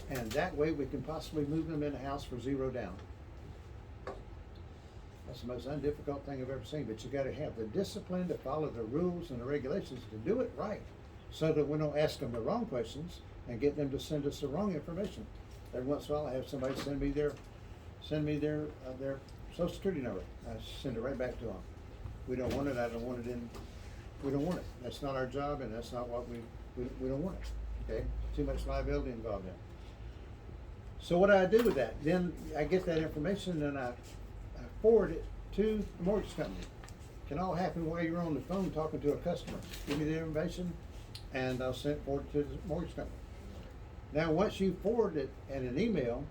And that way we can possibly move them in a house for 0 down. That's the most undifficult thing I've ever seen, but you gotta have the discipline to follow the rules and the regulations to do it right, so that we don't ask them the wrong questions and get them to send us the wrong information. Every once in a while I have somebody send me their social security number. I send it right back to them. We don't want it, I don't want it in We don't want it. That's not our job, and that's not what we don't want it, okay? Too much liability involved in it. So what do I do with that? Then I get that information and I forward it to the mortgage company. Can all happen while you're on the phone talking to a customer. Give me the information and I'll send it forward to the mortgage company. Now, once you forward it in an email,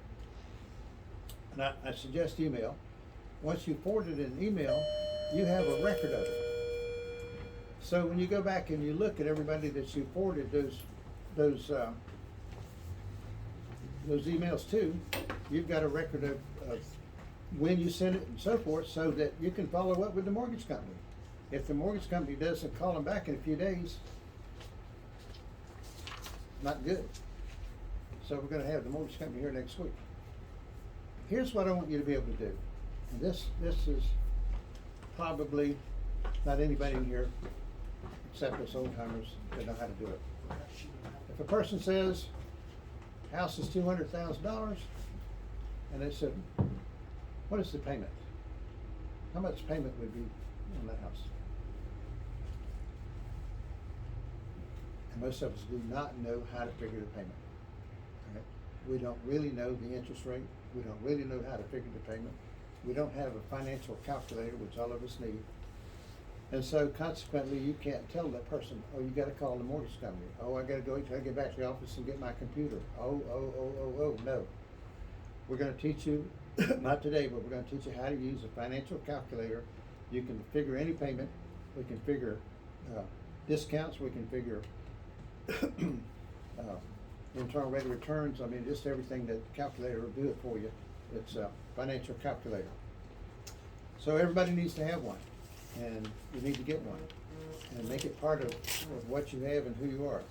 and I suggest email, once you forward it in an email, you have a record of it. So when you go back and you look at everybody that you forwarded those emails to, you've got a record of when you sent it and so forth, so that you can follow up with the mortgage company. If the mortgage company doesn't call them back in a few days, not good. So we're gonna have the mortgage company here next week. Here's what I want you to be able to do. And this is probably not anybody in here except us old timers that know how to do it. If a person says, house is $200,000, and they said, what is the payment? How much payment would be on that house? And most of us do not know how to figure the payment. Okay? We don't really know the interest rate. We don't really know how to figure the payment. We don't have a financial calculator, which all of us need. And so consequently, you can't tell that person, oh, you gotta call the mortgage company. Oh, I gotta go until I get back to the office and get my computer. Oh, no. We're gonna teach you, not today, but we're gonna teach you how to use a financial calculator. You can figure any payment. We can figure discounts. We can figure internal rate of returns. I mean, just everything that the calculator will do it for you. It's a financial calculator. So everybody needs to have one, and you need to get one and make it part of what you have and who you are.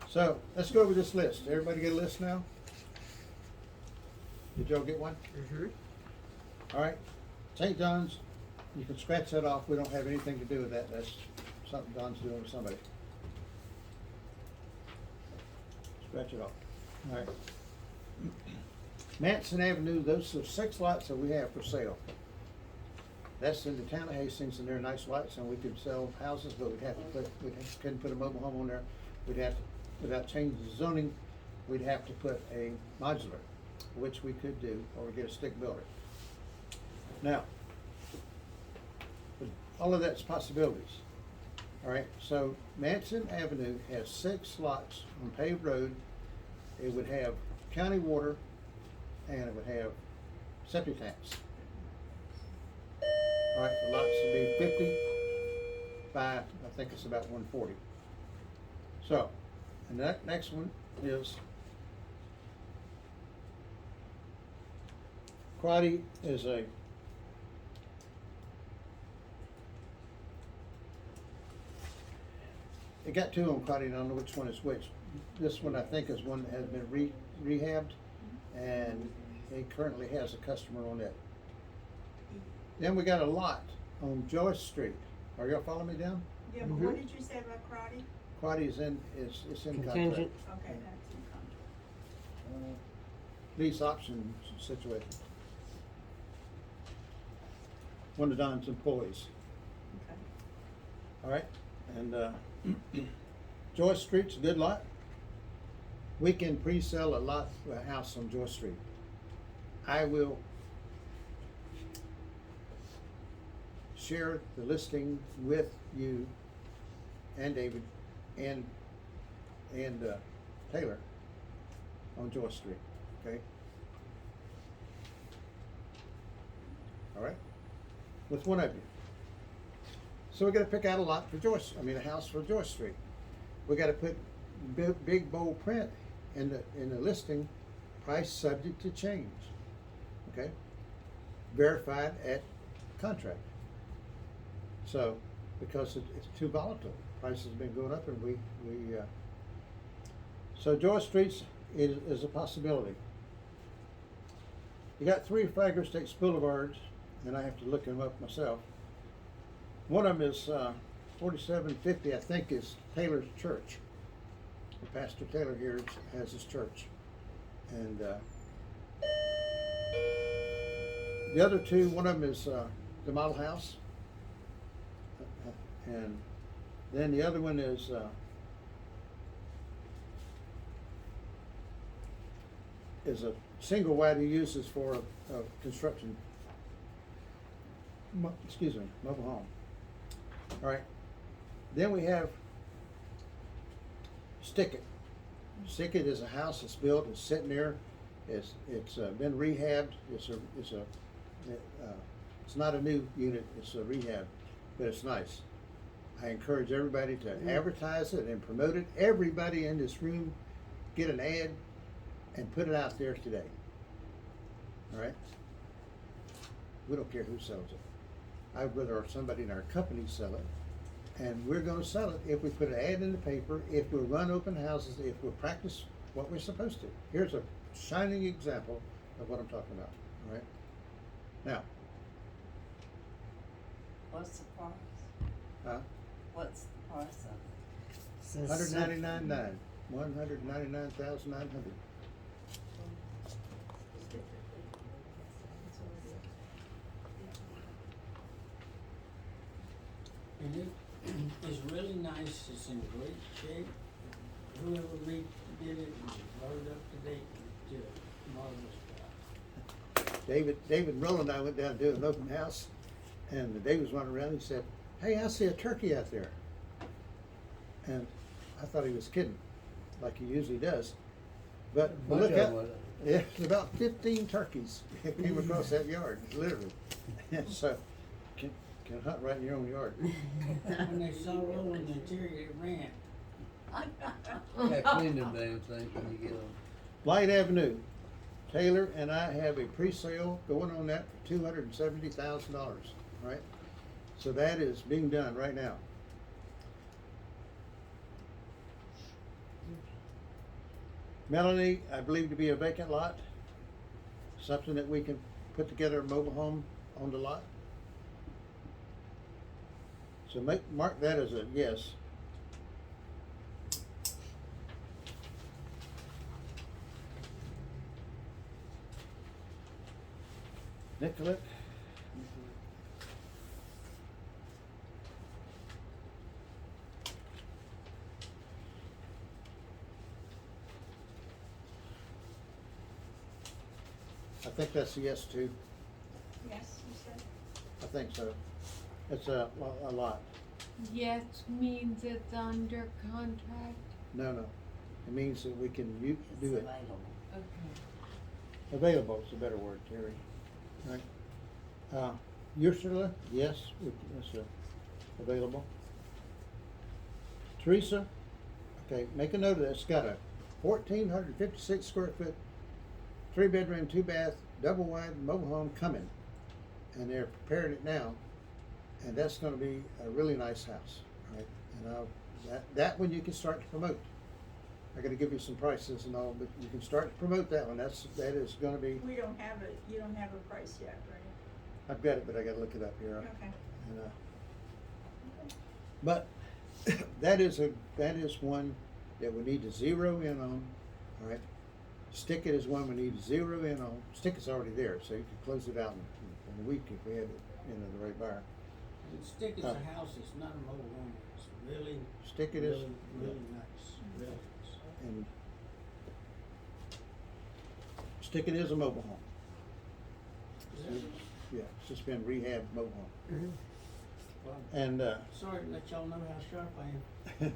So let's go over this list. Everybody get a list now? Did y'all get one?
Mm-hmm.
All right. St. John's, you can scratch that off. We don't have anything to do with that. That's something Don's doing with somebody. Scratch it off. All right. Manson Avenue, those are 6 lots that we have for sale. That's in the town of Hastings, and they're nice lots, and we could sell houses, but couldn't put a mobile home on there. We'd have to, without changing the zoning, we'd have to put a modular, which we could do, or we get a stick builder. Now, all of that's possibilities. All right, so Manson Avenue has 6 lots on paved road. It would have county water, and it would have septic tanks. All right, the lots would be 50 by, I think it's about 140. So, and that next one is Quaddy is a it got 2 on Quaddy, and I don't know which one is which. This one I think is one that has been rehabbed, and he currently has a customer on it. Then we got a lot on Joyce Street. Are y'all following me down?
Yeah, but what did you say about karate?
Quaddy is in, it's in contract.
Contingent.
Okay, that's in contract.
Lease option situation. One of Don's employees.
Okay.
All right, and Joyce Street's a good lot. We can pre-sell a house on Joyce Street. I will share the listing with you and David and Taylor on Joyce Street, okay? All right, with one of you. So we gotta pick out a lot for Joyce, a house for Joyce Street. We gotta put big bold print in the listing, price subject to change, okay? Verified at contract. So, because it's too volatile, price has been going up, and so Joyce Street is a possibility. You got 3 Flagler Estates Boulevards, and I have to look them up myself. One of them is 4750, I think, is Taylor's church. Pastor Taylor here has his church. And the other 2, one of them is the model house. And Then the other one is a single wide he uses for construction. Mobile home. All right. Then we have Stickit. Stickit is a house that's built, it's sitting there, it's been rehabbed, it's not a new unit, it's a rehab, but it's nice. I encourage everybody to advertise it and promote it. Everybody in this room get an ad and put it out there today. All right? We don't care who sells it. I'd rather somebody in our company sell it. And we're gonna sell it if we put an ad in the paper, if we run open houses, if we practice what we're supposed to. Here's a shining example of what I'm talking about, all right? Now,
What's the price?
huh?
What's the price of it?
$199,900, $199,900.
And it is really nice, it's in great shape. Whoever did it brought it up to date, did a marvelous job.
David and Roland and I went down to do an open house, and Dave was running around, he said, "Hey, I see a turkey out there." And I thought he was kidding, like he usually does. But look at, yeah, it's about 15 turkeys came across that yard, literally. And so, can hunt right in your own yard.
When they saw Roland and Terry, they ran.
Yeah, clean them damn things when you get them.
Light Avenue, Taylor and I have a pre-sale going on that for $270,000, right? So that is being done right now. Melanie, I believe to be a vacant lot, something that we can put together a mobile home on the lot. So mark that as a yes. Nicolette? I think that's a yes too.
Yes, you said?
I think so. It's a lot.
Yes means it's under contract.
No. It means that we can do
It's
it.
available.
Okay.
Available is a better word, Terry. Right. Ursula, yes, it's available. Teresa, okay, make a note of this. It's got a 1,456 square foot, 3-bedroom, 2-bath, double wide mobile home coming. And they're preparing it now. And that's gonna be a really nice house, right? And that one you can start to promote. I gotta give you some prices and all, but you can start to promote that one. That is gonna be,
We don't have it, you don't have a price yet, right?
I've got it, but I gotta look it up here.
Okay.
And, but that is one that we need to zero in on, all right? Stickit is one we need to zero in on. Stickit's already there, so you can close it out in a week if we had it, the right buyer.
And Stick is a house, it's not a mobile home, it's really,
Stickit is,
really nice, really nice.
and Stickit is a mobile home.
Is that-
Yeah, it's just been rehab mobile home.
well,
And,
sorry to let y'all know how sharp I am.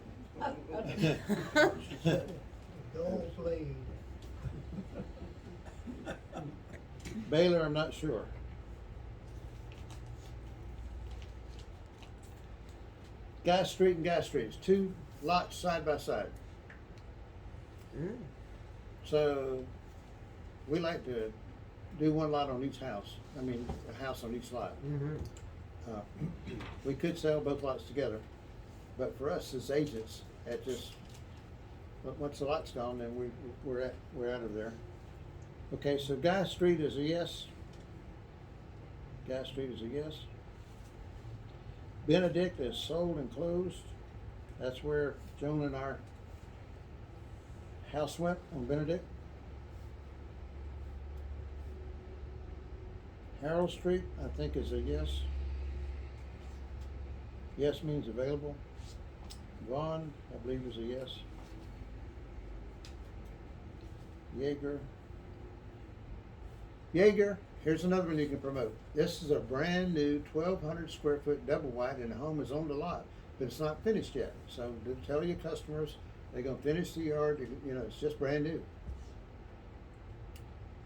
Dull blade.
Baylor, I'm not sure. Guy Street and Guy Street, it's 2 lots side by side. So, we like to do one lot on each house, a house on each lot. We could sell both lots together, but for us as agents, once the lot's gone, then we're out of there. Okay, so Guy Street is a yes. Guy Street is a yes. Benedict is sold and closed. That's where Joan and our house went on Benedict. Harold Street, I think, is a yes. Yes means available. Vaughn, I believe is a yes. Jaeger, here's another one you can promote. This is a brand new 1,200 square foot double wide, and the home is on the lot, but it's not finished yet. So tell your customers they're gonna finish the yard. You know, it's just brand new.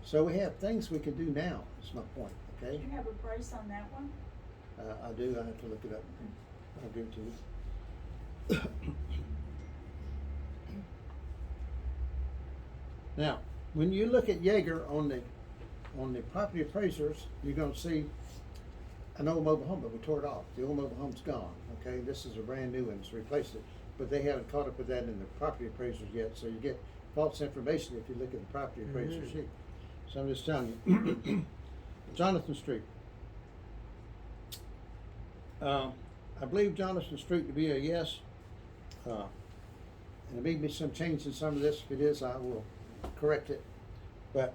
So we have things we can do now. Is my point.
Do
Okay.
you have a price on that one?
I do. I have to look it up. I'll give it to you. Now, when you look at Jaeger on the property appraisers, you're gonna see an old mobile home, but we tore it off. The old mobile home's gone, okay? This is a brand new one, it's replaced it. But they haven't caught up with that in the property appraisers yet, so you get false information if you look at the property appraiser sheet. So I'm just telling you. Jonathan Street. I believe Jonathan Street to be a yes. And there may be some change in some of this. If it is, I will correct it. But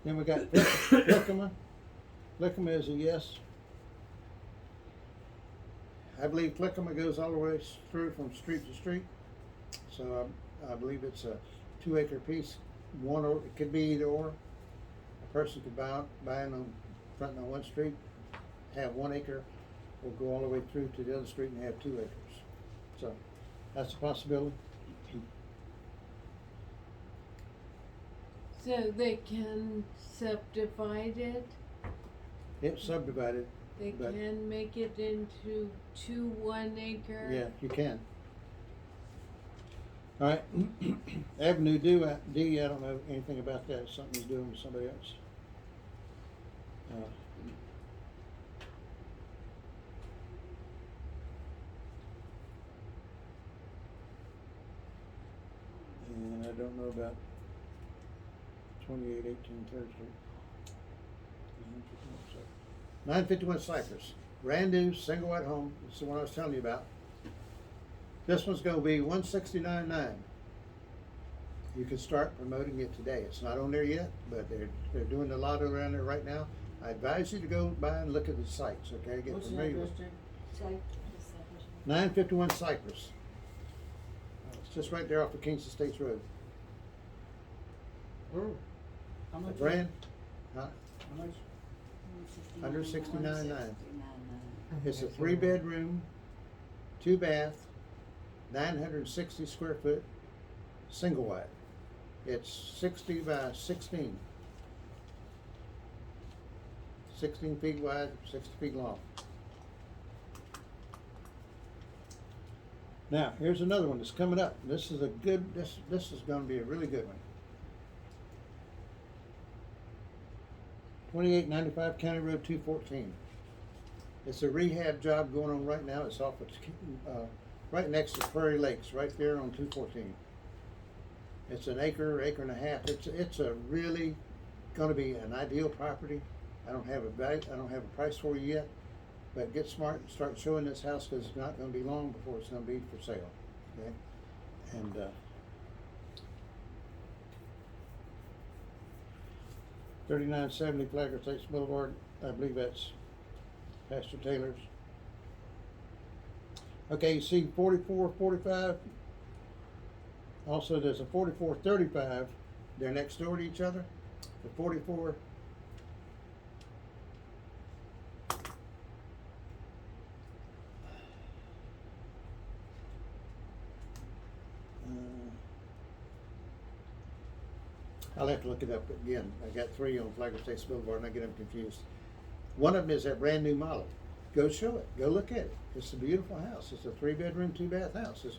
then we got Lickema. Lickema is a yes. I believe Lickema goes all the way through from street to street. So I believe it's a 2 acre piece. It could be either or. A person could buy it on front on one street, have 1 acre, or go all the way through to the other street and have 2 acres. So that's a possibility.
So they can subdivide it,
It's subdivided.
they
But-
can make it into 2 1 acre.
Yeah, you can. All right. Avenue D, I don't know anything about that. It's something he's doing with somebody else. And I don't know about 2818 3rd Street. 951 Cypress, brand new, single wide home. It's the one I was telling you about. This one's gonna be 169.9. You can start promoting it today. It's not on there yet, but they're doing a lot around there right now. I advise you to go by and look at the sites, okay? Get
What's the
familiar
address,
with
Jim?
Jake,
951 Cypress. It's just right there off of Kingston States Road.
How
A
much?
brand, huh?
How much?
169.9. It's a 3-bedroom, 2-bath, 960 square foot, single wide. It's 60 by 16. 16 feet wide, 60 feet long. Now, here's another one that's coming up. This is this is gonna be a really good one. 2895 County Road 214. It's a rehab job going on right now. It's off of, right next to Prairie Lakes, right there on 214. It's an acre and a half. It's a really gonna be an ideal property. I don't have a price for you yet, but get smart and start showing this house because it's not gonna be long before it's gonna be for sale, okay? And, 3970 Flagler Estates Boulevard, I believe that's Pastor Taylor's. Okay, you see 4445. Also, there's a 4435. They're next door to each other. The 44. I'll have to look it up again. I got 3 on Flagler Estates Boulevard and I get them confused. One of them is that brand new model. Go show it. Go look at it. It's a beautiful house. It's a 3-bedroom, 2-bath house. It's,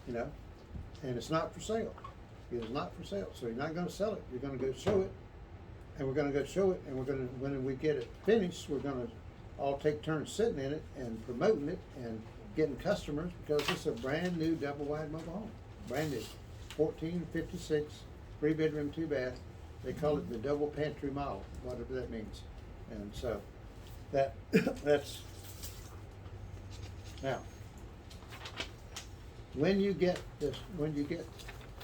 and it's not for sale. It is not for sale. So you're not going to sell it. You're going to go show it, and we're going to go show it, and when we get it finished, we're going to all take turns sitting in it and promoting it and getting customers because it's a brand new double-wide mobile home. Brand new. 1456, 3-bedroom, 2-bath. They call it the double pantry model, whatever that means. And so that's now. When you get a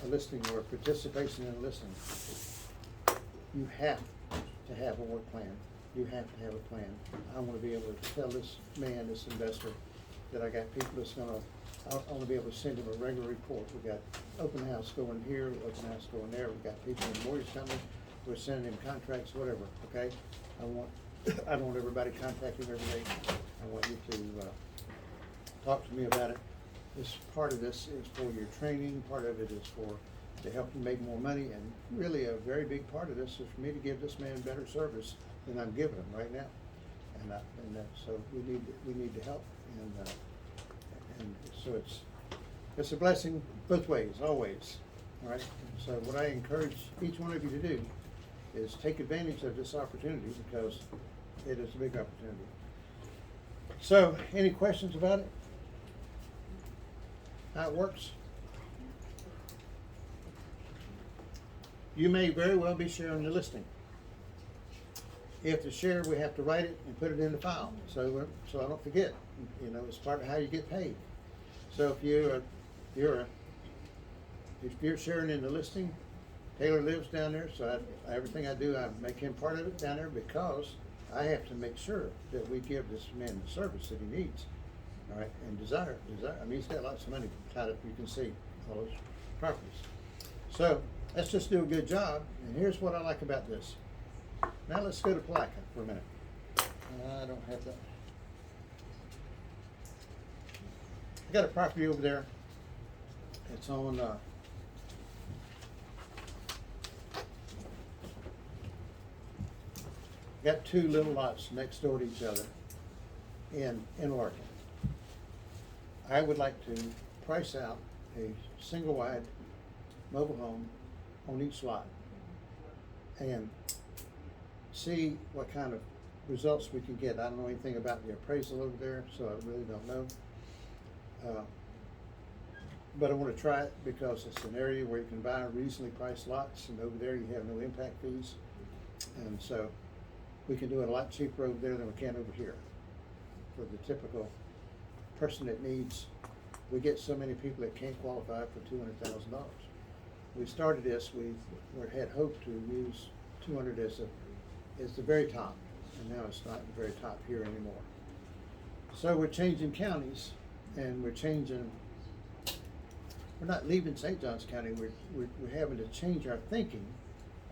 listing or a participation in a listing, you have to have a work plan. You have to have a plan. I want to be able to tell this man, this investor, that I got people that's gonna I wanna be able to send him a regular report. We got open house going here, open house going there, we got people in the mortgage company, we're sending him contracts, whatever, okay? I don't want everybody contacting him every day. I want you to, talk to me about it. This, part of this is for your training, part of it is to help you make more money, and really a very big part of this is for me to give this man better service than I'm giving him right now. So we need to help, and so it's a blessing both ways, always, all right? So what I encourage each one of you to do is take advantage of this opportunity, because it is a big opportunity. So, any questions about it? How it works? You may very well be sharing the listing. If to share, we have to write it and put it in the file, so I don't forget. You know, it's part of how you get paid. So if you're sharing in the listing, Taylor lives down there, so everything I do, I make him part of it down there, because I have to make sure that we give this man the service that he needs, all right, and desire. I mean, he's got lots of money tied up, you can see, all those properties. So, let's just do a good job, and here's what I like about this. Now let's go to Palaca for a minute. I don't have that. I got a property over there. It's on, got two little lots next door to each other in Larkin. I would like to price out a single wide mobile home on each lot and see what kind of results we can get. I don't know anything about the appraisal over there, so I really don't know. But I want to try it because it's an area where you can buy reasonably priced lots, and over there you have no impact fees. And so we can do it a lot cheaper over there than we can over here. For the typical person that needs, we get so many people that can't qualify for $200,000. We started this, we had hoped to use 200 as the very top, and now it's not the very top here anymore. So we're changing counties, and we're not leaving St. Johns County, we're having to change our thinking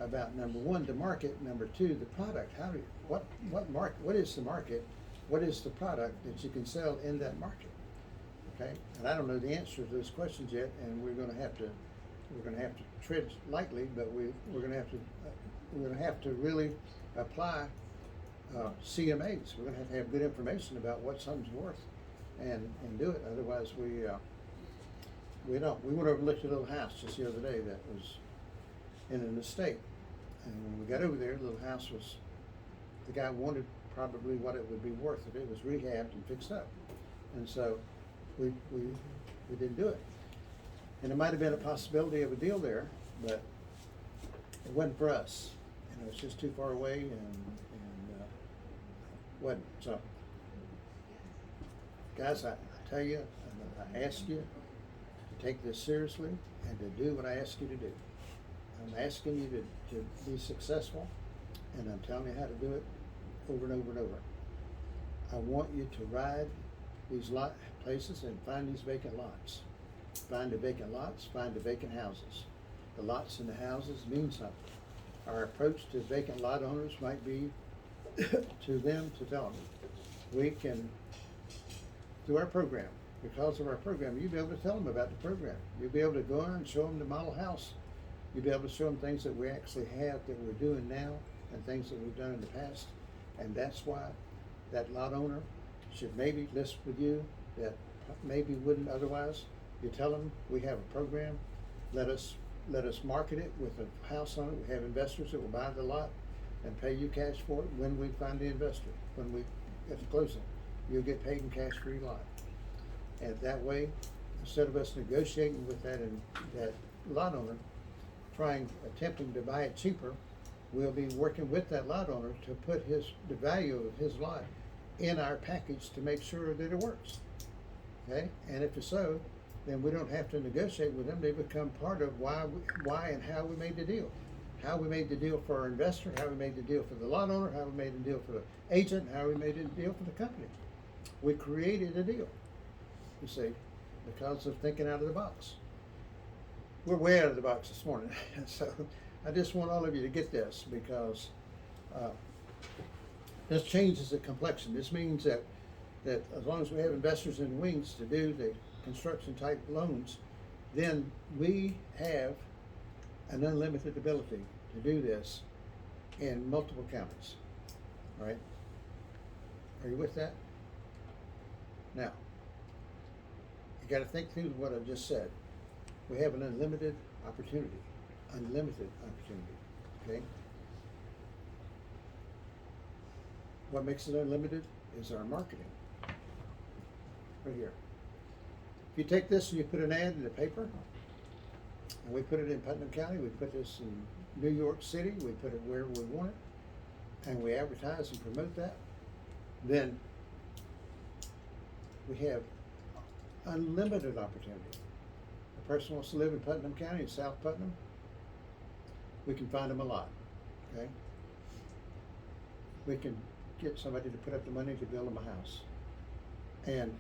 about, number one, the market, number two, the product. What is the market? What is the product that you can sell in that market? Okay, and I don't know the answer to those questions yet, and we're gonna have to tread lightly, but we're gonna have to really apply CMAs. We're gonna have good information about what something's worth, and do it. Otherwise, we went over and looked at a little house just the other day that was in an estate, and when we got over there, the little house was, the guy wanted probably what it would be worth if it was rehabbed and fixed up, and so we didn't do it. And there might have been a possibility of a deal there, but it wasn't for us. You know, it's just too far away, and wasn't. So, guys, I tell you, I ask you to take this seriously and to do what I ask you to do. I'm asking you to be successful, and I'm telling you how to do it over and over and over. I want you to ride these places and find these vacant lots. Find the vacant lots, find the vacant houses. The lots and the houses mean something. Our approach to vacant lot owners might be to them to tell them, we can, through our program, because of our program, you'll be able to tell them about the program. You'll be able to go in and show them the model house. You'll be able to show them things that we actually have that we're doing now and things that we've done in the past. And that's why that lot owner should maybe list with you that maybe wouldn't otherwise. You tell them we have a program, let us market it with a house on it. We have investors that will buy the lot and pay you cash for it when we find the investor. When we get to closing, you'll get paid in cash for your lot. And that way, instead of us negotiating with that lot owner, attempting to buy it cheaper, we'll be working with that lot owner to put the value of his lot in our package to make sure that it works. Okay, and if it's so, then we don't have to negotiate with them. They become part of why and how we made the deal. How we made the deal for our investor, how we made the deal for the lot owner, how we made the deal for the agent, how we made the deal for the company. We created a deal, you see. because of thinking out of the box. We're way out of the box this morning, so I just want all of you to get this, because this changes the complexion. This means that as long as we have investors in wings to do the construction type loans, then we have an unlimited ability to do this in multiple counties. All right? Are you with that? Now, you got to think through what I just said. We have an unlimited opportunity. Unlimited opportunity. Okay? What makes it unlimited is our marketing. Right here. If you take this and you put an ad in the paper, and we put it in Putnam County, we put this in New York City, we put it wherever we want it, and we advertise and promote that, then we have unlimited opportunity. A person wants to live in Putnam County, in South Putnam, we can find them a lot, okay? We can get somebody to put up the money to build them a house. And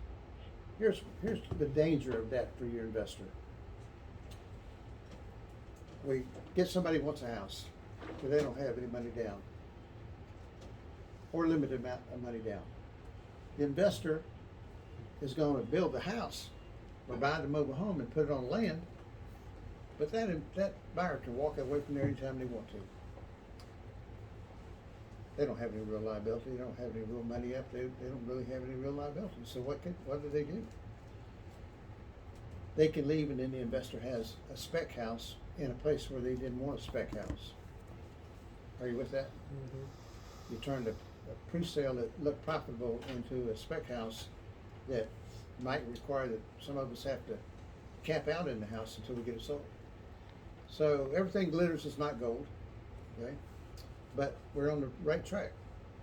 here's the danger of that for your investor. We get somebody who wants a house, but they don't have any money down, or limited amount of money down. The investor is going to build the house or buy the mobile home and put it on land, but that buyer can walk away from there anytime they want to. They don't have any real liability. They don't have any real money up. They don't really have any real liability. So what do they do? They can leave, and then the investor has a spec house in a place where they didn't want a spec house. Are you with that? You turned a pre-sale that looked profitable into a spec house that might require that some of us have to camp out in the house until we get it sold. So everything glitters is not gold, okay? But we're on the right track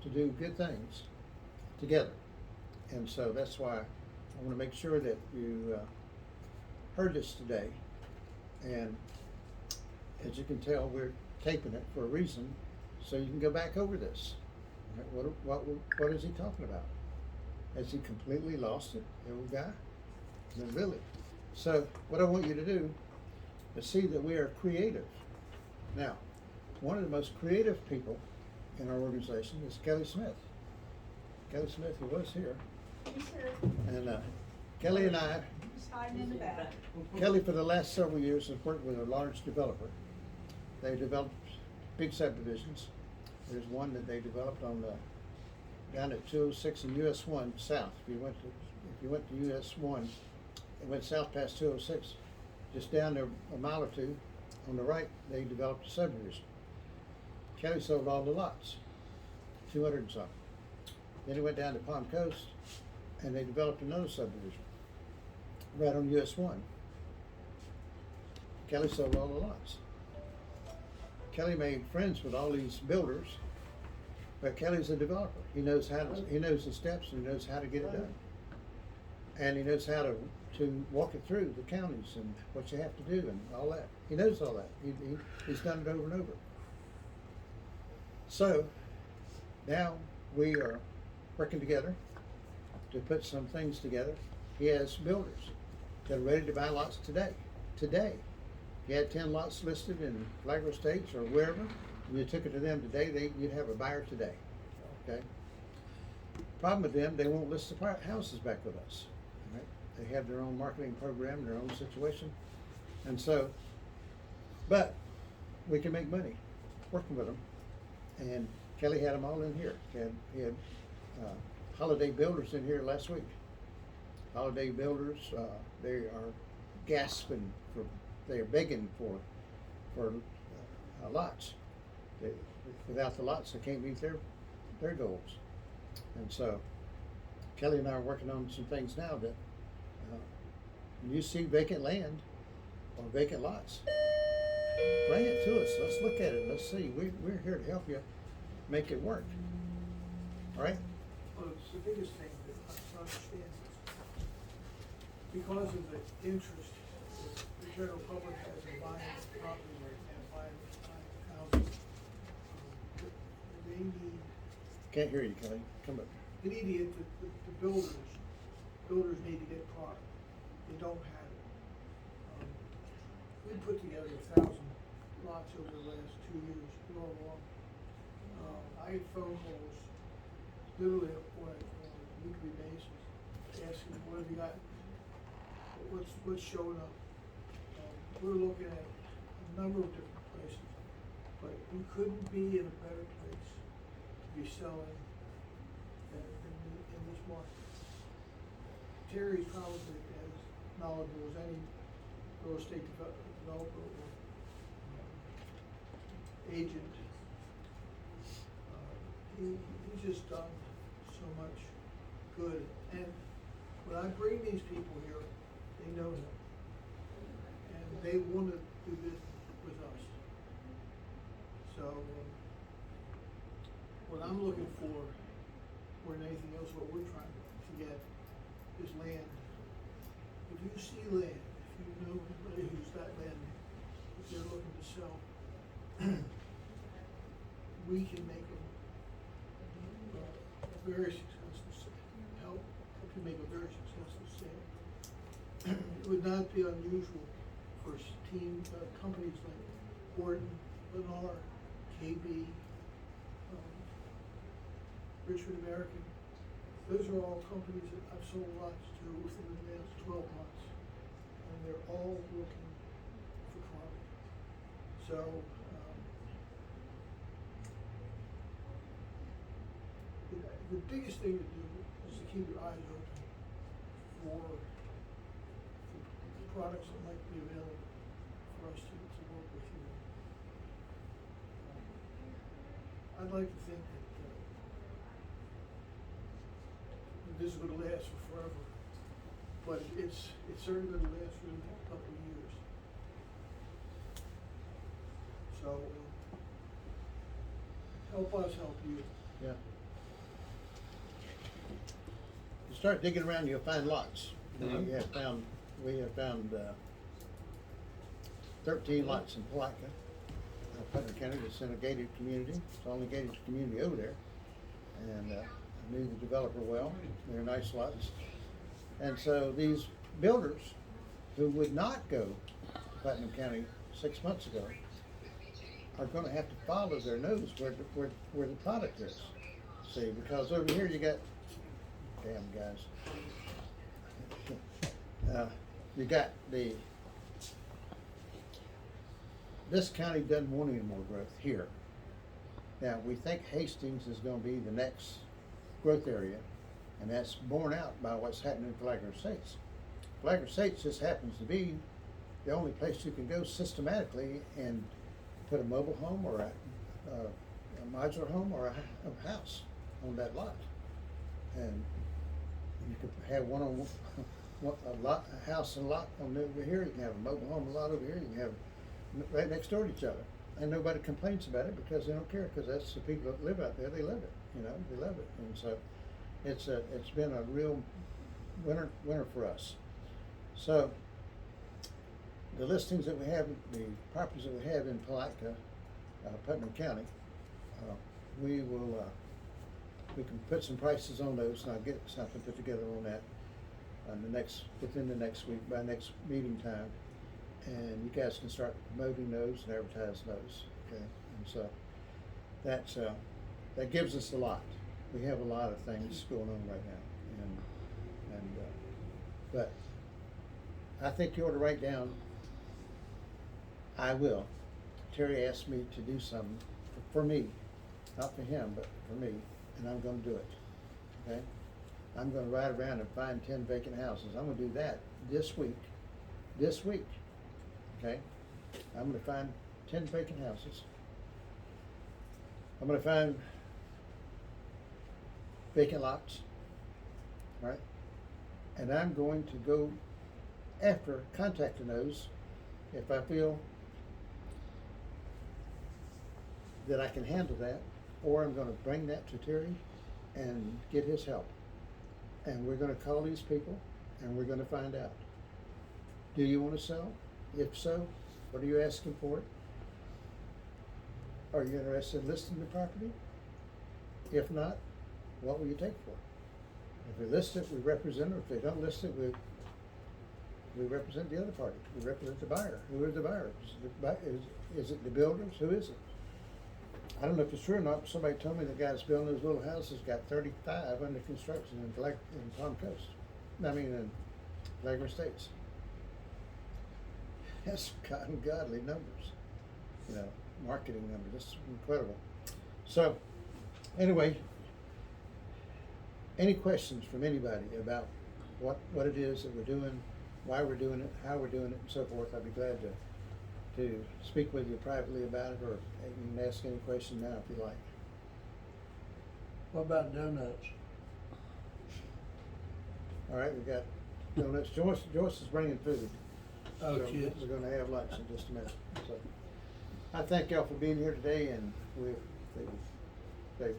to do good things together. And so that's why I want to make sure that you heard this today. And as you can tell, we're taping it for a reason, so you can go back over this. What is he talking about? Has he completely lost it, the old guy? No, really. So what I want you to do is see that we are creative. Now, one of the most creative people in our organization is Kelly Smith. Kelly Smith, who was here.
He's here.
And Kelly and I,
He's hiding in the back.
Kelly for the last several years has worked with a large developer. They developed big subdivisions. There's one that they developed on down at 206 and US 1 south. If you went to US 1, it went south past 206. Just down there a mile or two on the right, they developed a subdivision. Kelly sold all the lots, 200 and something. Then he went down to Palm Coast, and they developed another subdivision right on US 1. Kelly sold all the lots. Kelly made friends with all these builders, but Kelly's a developer. He knows the steps, and he knows how to get it done. And he knows how to walk it through the counties and what you have to do and all that. He knows all that. He's done it over and over. So now we are working together to put some things together. He has builders that are ready to buy lots today. Today. If you had 10 lots listed in Flagler Estates or wherever, and you took it to them today, you'd have a buyer today. Okay? Problem with them, they won't list the houses back with us. Right? They have their own marketing program, their own situation. And so, but we can make money working with them. And Kelly had them all in here. He had Holiday Builders in here last week. Holiday Builders, they are gasping for, they are begging for lots. Without the lots, they can't meet their goals. And so Kelly and I are working on some things now that when you see vacant land or vacant lots, bring it to us. Let's look at it. Let's see. We're here to help you make it work. All right?
Well, it's the biggest thing that I understand. Because of the interest that the general public has in buying property right now, buying houses, they need,
Can't hear you, Kelly. Come up.
the builders need to get product. they don't have it. We put together 1,000 lots over the last 2 years, real long. I get phone calls literally on a weekly basis, asking what have you got, what's showing up. We're looking at a number of different places, but we couldn't be in a better place to be selling than in this market. Terry's probably as knowledgeable as any real estate developer or agent. He's just done so much good, and when I bring these people here, they know him, and they want to do business with us. So, what I'm looking for, more than anything else, what we're trying to get is land. If you see land, if you know anybody who's got land, if they're looking to sell, we can make them very successful sale, help you make a very successful sale. It would not be unusual for companies like Gordon, Lennar, KB, Richard American. Those are all companies that I've sold lots to within the last 12 months, and they're all looking for property. So, the biggest thing to do is to keep your eyes open for products that might be available for us to work with you. I'd like to think that this is going to last for forever, but it's certainly going to last for the next couple of years. So, help us help you.
Yeah. You start digging around, you'll find lots. We have found 13 lots in Palatka, Putnam County. It's in a gated community. It's the only gated community over there. And I knew the developer well. They're nice lots. And so these builders who would not go to Putnam County 6 months ago are going to have to follow their nose where the product is. See, because over here you got, damn guys, you got this county doesn't want any more growth here. Now, we think Hastings is going to be the next growth area, and that's borne out by what's happening in Flagler Estates. Flagler Estates just happens to be the only place you can go systematically and put a mobile home or a modular home or a house on that lot. And you could have a house and a lot on over here, you can have a mobile home a lot over here, you can have right next door to each other. And nobody complains about it because they don't care, because that's the people that live out there, they live it, they love it. And so it's been a real winner for us. So the listings that we have, the properties that we have in Palatka, Putnam County, we can put some prices on those, and I'll get something put together on that within the next week, by next meeting time. And you guys can start promoting those and advertising those, okay? And so that gives us a lot. We have a lot of things going on right now, but I think you ought to write down. I will. Terry asked me to do something for me, not for him, but for me, and I'm going to do it. Okay? I'm going to ride around and find 10 vacant houses. I'm going to do that this week. This week. Okay? I'm going to find 10 vacant houses. I'm going to find vacant lots. Right? And I'm going to go after contacting those if I feel that I can handle that, or I'm going to bring that to Terry and get his help. And we're going to call these people and we're going to find out. Do you want to sell? If so, what are you asking for it? Are you interested in listing the property? If not, what will you take for it? If we list it, we represent it. If they don't list it, We represent the other party. We represent the buyer. Who is the buyer? Is it the builders? Who is it? I don't know if it's true or not, but somebody told me the guy that's building those little houses got 35 under construction in Palm Coast. I mean, in Flagrant Estates. That's ungodly numbers. You know, marketing numbers. That's incredible. So, anyway, any questions from anybody about what it is that we're doing, why we're doing it, how we're doing it, and so forth? I'd be glad to speak with you privately about it, or you can ask any question now if you like.
What about donuts?
All right, we got donuts. Joyce is bringing food.
Oh,
So
cheers.
we're gonna have lunch in just a minute. So I thank y'all for being here today, and David.